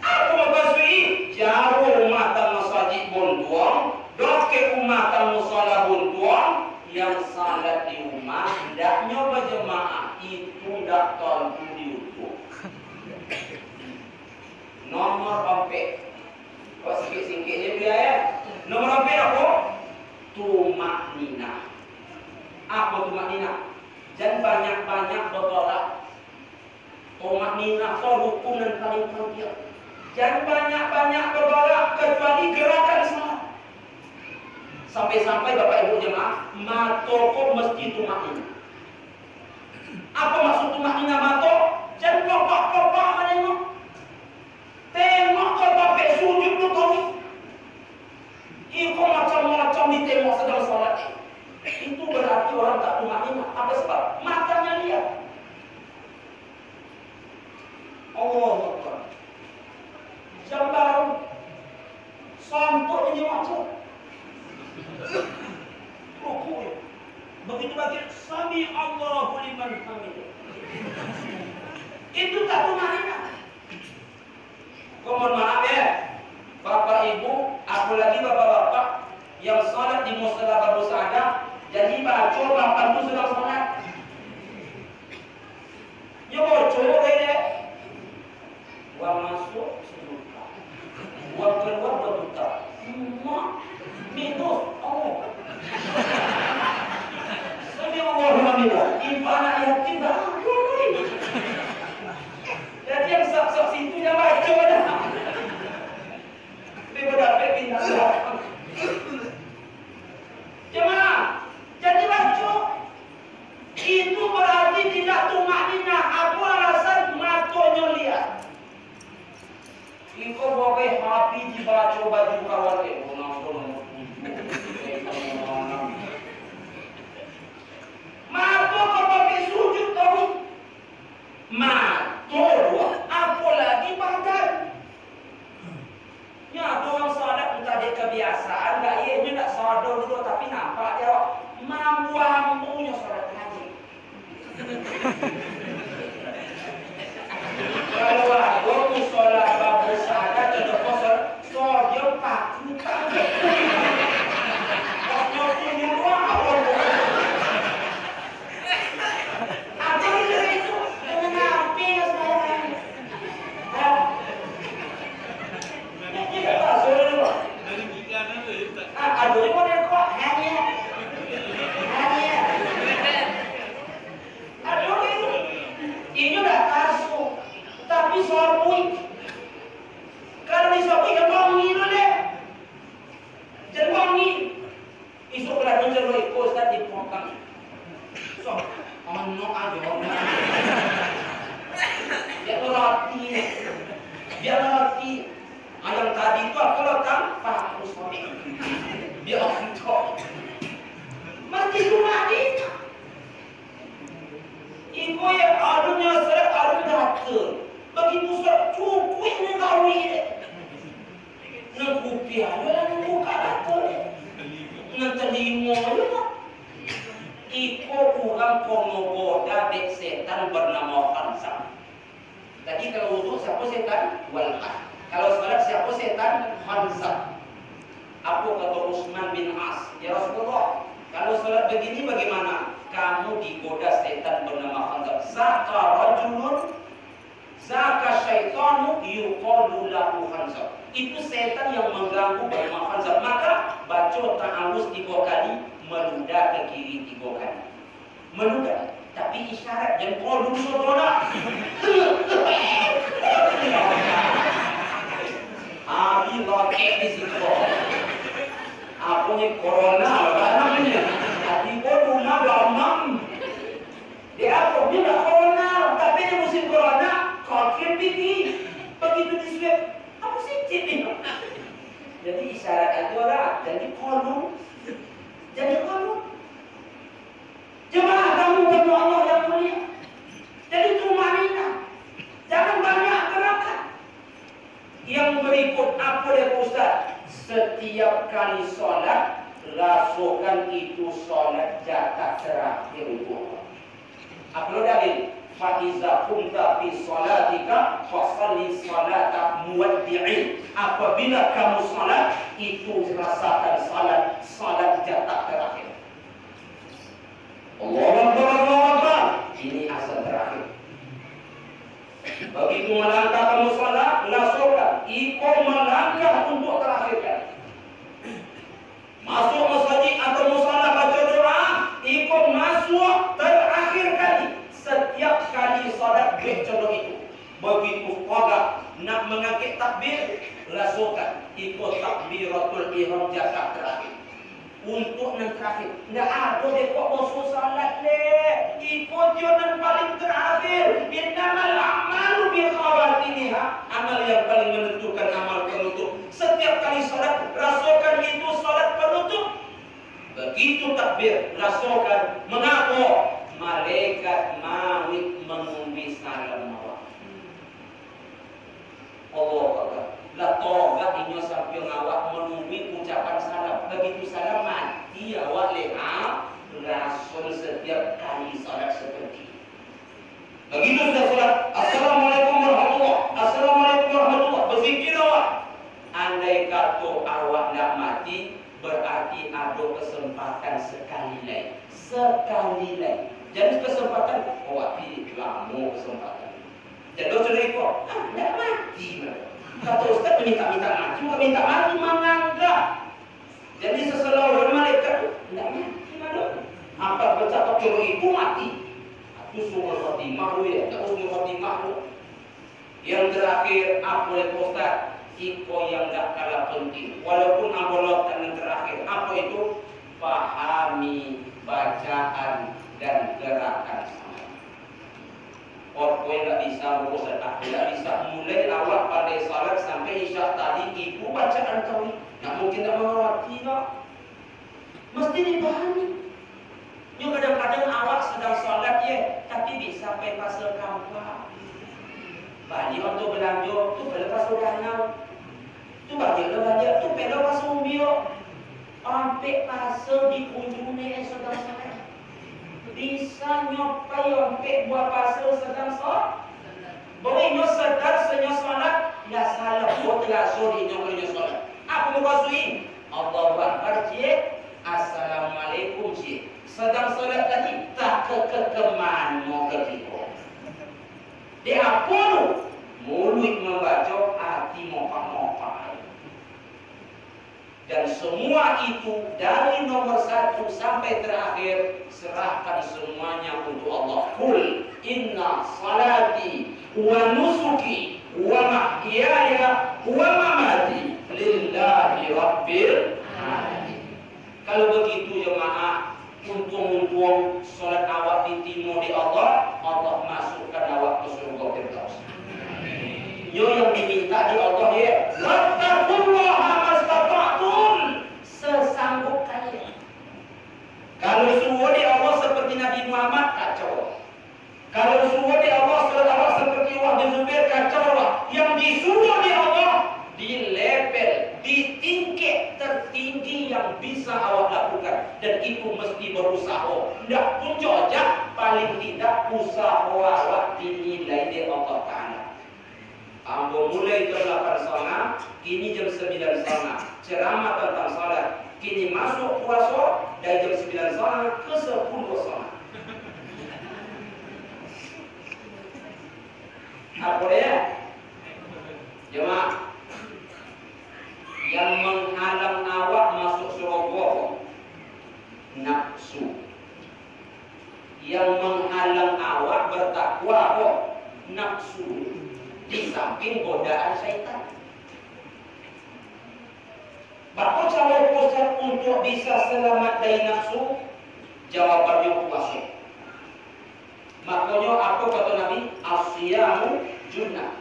Aku membasui jauh mata masjid Bonduang. Dok ke umat musala buntuan yang salat di rumah tidak nyoba jemaah itu tidak tentu diutuh. Nomor rompek, kok sikit-sikitnya biaya. Nomor rompek apa? Tumak nina. Apa tumak nina? Jangan banyak-banyak bertolak. Tumak nina itu rukunan paling penting. Jangan banyak-banyak bertolak kecuali gerakan salat. Sampai-sampai Bapak Ibu jemaah, matoko mesti tumaknina. Apa maksud tumaknina mato? Jangan kopak-kopak menengok. Tengok ke bapak sujud tu tadi. Iko macam-macam ditengok sedang salat. Itu berarti orang tak tumaknina. Apa sebab? Matanya lihat. Allah Akbar. Jam baru. Sampai ini macam. Rukuk. Begitu bagi sami Allahu liman hamidah. Itu tak tumaknina. Mohon maaf ya, Bapak Ibu, apalagi bapak-bapak yang salat di musala Babu Sa'adah, jadi baca bapak itu sedang salat. Ya baca deh. Wa masuk sejuta. Wa keluar 2 juta. Minus, Sami Allahu liman impana yakin dah. Jadi yang sak-sak situ yang baca dah. Dia berdapat pindah. Jemaah, jadi baca. Itu berarti tidak tumaknina. Apa alasan matonya lihat? Iko boleh happy dibaca baju kawan Mato kepada sujud tahu. Mato apalagi badan. Ya orang salat entah dia kebiasaan tak ia dia tak sadar dulu tapi nampak dia mampu-mampunya salat haji. Kalau aku salat Babu Sa'adah tidak kosong, so dia pakai latih. Dia latih. Yang tadi itu aku letak Pak Rusmoni. Dia untuk mesti cuma itu. Iku ya adunya seret adu datang. Begitu seret cukup ini kawin. Nekupi ada yang buka datang. Ngetelimo ya. Iku orang komogoda dek setan bernama Khansa. Tadi kalau wudhu siapa setan? Walha. Kalau salat siapa setan? Khansa. Aku kata Utsman bin As, ya Rasulullah, kalau salat begini bagaimana? Kamu digoda setan bernama Khansa. Zaka rajulun, zaka syaitanu yuqalu lahu Khansa. Itu setan yang mengganggu bernama Khansa. Maka baca ta'awuz 3 kali, meludah ke kiri 3 kali. Meludah, tapi isyarat jangan kau dulu saudara. Bila di situ. Aku ni corona lah namanya. Tapi corona gampang. Dia apa? Dia tak corona, tapi dia musim corona. Kaki tinggi. Begitu diswab, apa sih ini? Jadi isyarat itu orang. Jadi kolom. Jadi kolom. Jemaah kamu ketemu Allah yang mulia. Jadi tumanina. Jangan banyak gerakan. Yang berikut apa ya Ustaz? Setiap kali sholat, rasakan itu sholat jatah terakhir itu. Apa dalil? Fa'iza kunta fi sholatika fasalli sholata muwaddi'in. Apabila kamu sholat, itu rasakan sholat jatah terakhir. Allahu Akbar, Allahu Akbar. Ini asal terakhir. Begitu melangkah kamu salat, rasakan ikut melangkah untuk terakhir kali. Masuk masjid atau musala baca doa, ikut masuk terakhir kali. Setiap kali salat contoh itu. Begitu qada nak mengangkat takbir, rasakan ikut takbiratul ihram jatah terakhir. Untuk yang terakhir, tidak ada dek kok masuk salat le, ikut yang paling terakhir. Innamal a'malu bi khawatimiha, amal yang paling menentukan amal penutup. Setiap kali salat, rasakan itu salat penutup. Begitu takbir, rasakan mengapa malaikat mawit mengumbi salam awak. Allah Akbar. Lah toga inyo sampai ngawak menunggu ucapan salam. Begitu salam mati awak leha rasul setiap kali salat seperti. Begitu sudah salat, assalamualaikum warahmatullahi, assalamualaikum warahmatullahi, berzikir awak. Andai kata awak nak mati, berarti ada kesempatan sekali lagi. Sekali lagi. Jadi kesempatan awak pilih lama kesempatan. Jadi sudah ikut, nak mati mereka. Kata Ustaz minta mati, bukan minta mati, menganggap. Jadi seseorang malaikat tidak mati mana? Apa bercakap cuma itu mati? Itu sumber khotimah ya, itu sumber khotimah. Yang terakhir apa oleh Ustaz? Iko yang tak kalah penting. Walaupun abolot yang terakhir, apa itu? Pahami bacaan dan gerakan. Orang yang tak bisa berusaha, tidak bisa mulai awal pada salat sampai isyak tadi ibu bacaan tauhid. Tidak mungkin tak mengerti tak? Mesti dipahami. Yo kadang-kadang awak sedang salat ya, tapi bisa sampai pasal kampung. Bagi untuk belanja tu pada pasal danau. Tu bagi belanja tu pada pasal umbio. Sampai pasal di kunjungnya sedang salat. Bisa nyopai sampai buat pasal sedang salat. Boleh nyo sedar senyo salat, ya salah buat terasur di nyo salat. Apa maksudnya? Allahu Akbar cik, assalamualaikum cik. Sedang salat tadi tak kekeman mau ketika. Dia pun mulut membaca, hati mopak-mopak. Dan semua itu dari nomor 1 sampai terakhir serahkan semuanya untuk Allah. Qul inna salati wa nusuki wa mahyaya wa mamati lillahi rabbil alamin. Kalau begitu jemaah, untung-untung salat awak diterima di Allah, Allah masukkan awak ke surga Firdaus. Yo yang diminta di Allah ya, wattaqullaha mastata'tum, sesanggup kalian. Kalau suruh di Allah seperti Nabi Muhammad, kacau. Kalau suruh di Allah seperti Wahab bin Zubair, kacau. Yang disuruh di Allah di level, di tingkat tertinggi yang bisa awak lakukan, dan itu mesti berusaha. Tidak pun jojak, paling tidak usaha awak dinilai di Allah Ta'ala. Ambo mulai jam 8.30, kini jam 9.30 ceramah tentang salat. Kini masuk puasa dari jam 9.30 ke 10.30. Apa dia? Jemaah, yang menghalang awak masuk surga nafsu. Yang menghalang awak bertakwa nafsu. Di samping godaan syaitan. Bagaimana cara pusat untuk bisa selamat dari nafsu? Jawabannya puasa. Makanya apa kata Nabi? Asyamu junnah.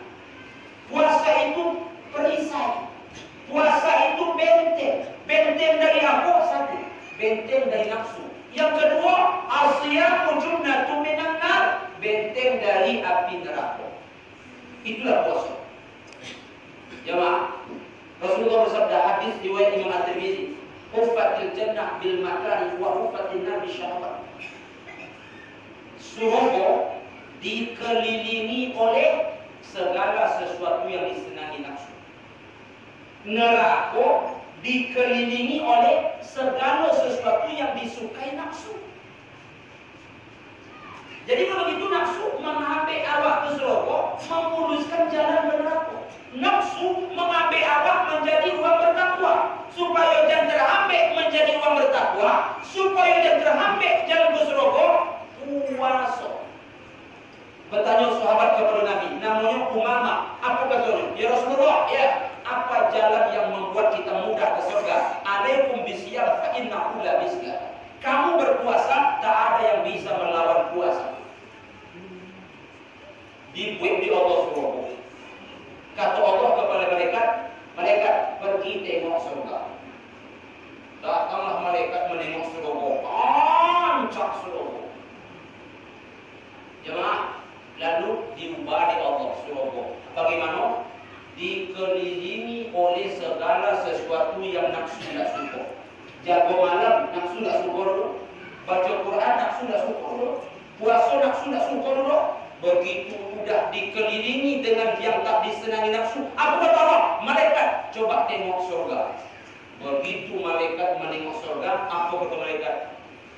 Puasa itu perisai. Puasa itu benteng. Benteng dari apa? Satu, benteng dari nafsu. Yang kedua, asyamu junnatu minan nar, benteng dari api neraka. Itulah puasa. Jemaah, Rasulullah bersabda, hadis riwayat Imam At-Tirmidzi, "Huffatil jannah bil makari wa huffatin nar bisyahwat." Surga dikelilingi oleh segala sesuatu yang disenangi nafsu. Neraka dikelilingi oleh segala sesuatu yang disukai nafsu. Jadi kalau begitu nafsu mengambil awak ke surga, memuluskan jalan neraka. Nafsu mengambil awak menjadi orang bertakwa, supaya jangan terambil menjadi orang bertakwa, supaya jangan terambil jalan ke surga, puasa. Bertanya sahabat kepada Nabi, namanya Umamah, apa katanya? Ya Rasulullah, ya, apa jalan yang membuat kita mudah ke surga? Alaikum bisyam fa innahu la bisya. Kamu berpuasa, tak ada yang bisa melawan puasa. Dibuat di Allah surga. Kata Allah kepada malaikat, malaikat pergi tengok surga. Datanglah malaikat menengok surga, pancak surga. Jemaah, lalu diubah di Allah surga. Bagaimana? Dikelilingi oleh segala sesuatu yang nafsu tidak suka. Jago malam nafsu tidak suka dulu. Baca Quran nafsu tidak suka dulu. Puasa nafsu tidak suka dulu. Begitu sudah dikelilingi dengan yang tak disenangi nafsu, apa kata Allah? Malaikat, coba tengok surga. Begitu malaikat menengok surga, apa kata malaikat?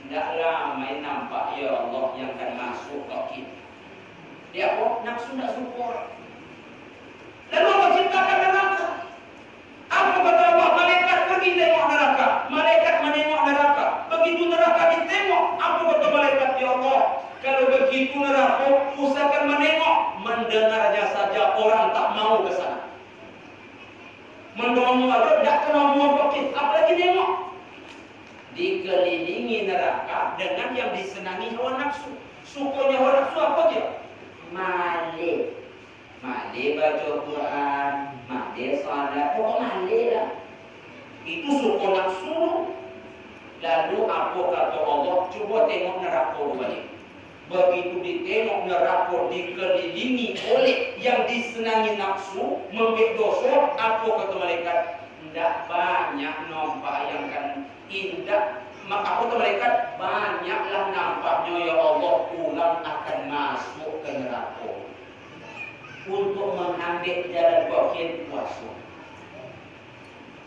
Tidaklah main nampak ya Allah yang akan masuk ke kita. Dia apa? Nafsu tidak suka. Lalu Allah ciptakan neraka. Apa kata Allah? Malaikat pergi tengok neraka. Malaikat menengok neraka. Begitu neraka ditengok, apa kata malaikat? Ya Allah, kalau begitu neraka, usahakan menengok. Mendengarnya saja orang tak mau ke sana. Mendengar tidak kenal mau ke, apalagi nengok. Dikelilingi neraka dengan yang disenangi hawa nafsu. Sukanya hawa nafsu apa dia? Male. Male baca Quran, male salat, kok male lah. Itu suka nafsu. Lalu apa kata Allah? Coba tengok neraka balik. Begitu ditengok neraka dikelilingi oleh yang disenangi nafsu, membuat dosa, apa kata malaikat? Tidak banyak nampak yang kan indah. Maka apa kata malaikat? Banyaklah nampaknya ya Allah, ulang akan masuk ke neraka untuk mengambil jalan bagian puasa.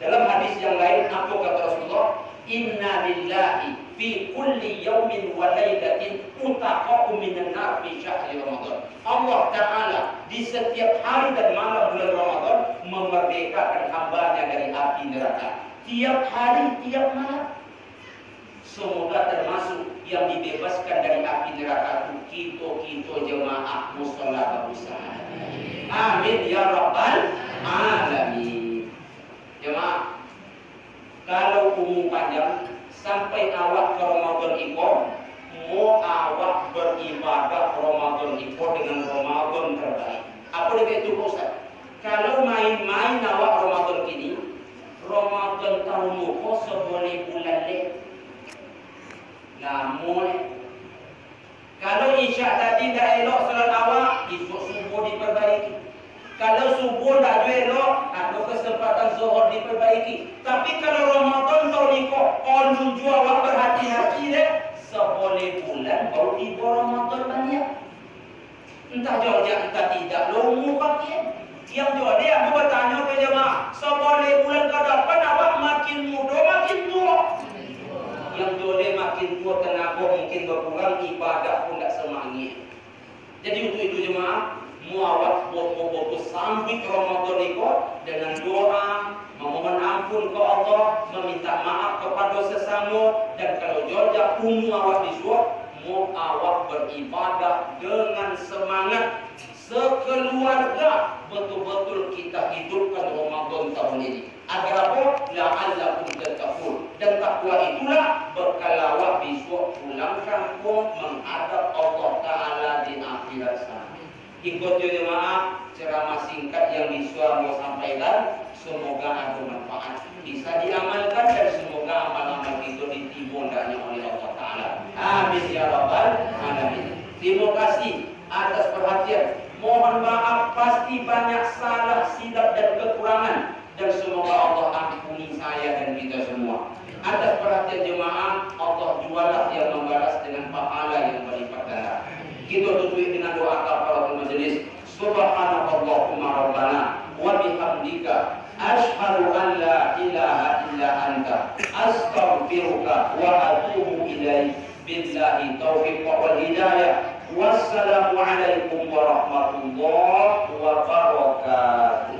Dalam hadis yang lain, apa kata Rasulullah? Inna lillahi fi kulli yawmin wa laylatin utaqa'u minan nar fi syahri Ramadan. Allah Ta'ala di setiap hari dan malam bulan Ramadan memerdekakan hambanya dari api neraka. Tiap hari, tiap malam. Semoga termasuk yang dibebaskan dari api neraka itu kita jemaah mushola berusaha. Amin ya rabbal alamin. Jemaah, kalau umum panjang sampai awak ke Ramadan Iqor, mau awak beribadah Ramadan Iqor dengan Ramadan terbaik. Apa dia itu Ustaz? Kalau main-main awak Ramadan kini, Ramadan tahun muka seboleh bulan leh. Namun kalau isyak tadi dah elok salat awak, esok subuh diperbaiki. Kalau subuh dah elok, ada kesempatan zuhur diperbaiki. Tapi kalau Ramadan tahun ni kok on jua awak berhati-hati deh, seboleh bulan baru tiba Ramadan banyak. Entah jauh entah tidak, lomu pakai. Yang jauh dia aku bertanya ke jemaah, seboleh bulan ke depan awak makin muda makin tua. Yang jauh makin tua tenaga mungkin berkurang, ibadah pun tak semangat. Jadi untuk itu jemaah, muawat bobo sambut Ramadan ini dengan doa, memohon ampun ke Allah, meminta maaf kepada sesama, dan kalau jauh muawat disuruh, muawat beribadah dengan semangat sekeluarga, betul-betul kita hidupkan Ramadan tahun ini. Agar apa? La'allakum tattaqun. Dan takwa itulah berkalawat besok pulang kampung menghadap Allah Ta'ala di akhirat sana. Ikut jemaah ceramah singkat yang bisa mau sampaikan, semoga ada manfaat, bisa diamalkan, dan semoga amal-amal itu ditimbun oleh Allah Ta'ala. Amin ya rabbal alamin. Terima kasih atas perhatian. Mohon maaf pasti banyak salah, silap dan kekurangan, dan semoga Allah ampuni saya dan kita semua. Atas perhatian jemaah, Allah jualah yang membalas dengan pahala yang berlipat ganda. Kita tutup dengan doa kafaratul majelis. Subhanakallahumma rabbana wa bihamdika asyhadu an la ilaha illa anta astaghfiruka wa atubu ilaik. Billahi taufiq wal hidayah. Wassalamualaikum warahmatullahi wabarakatuh.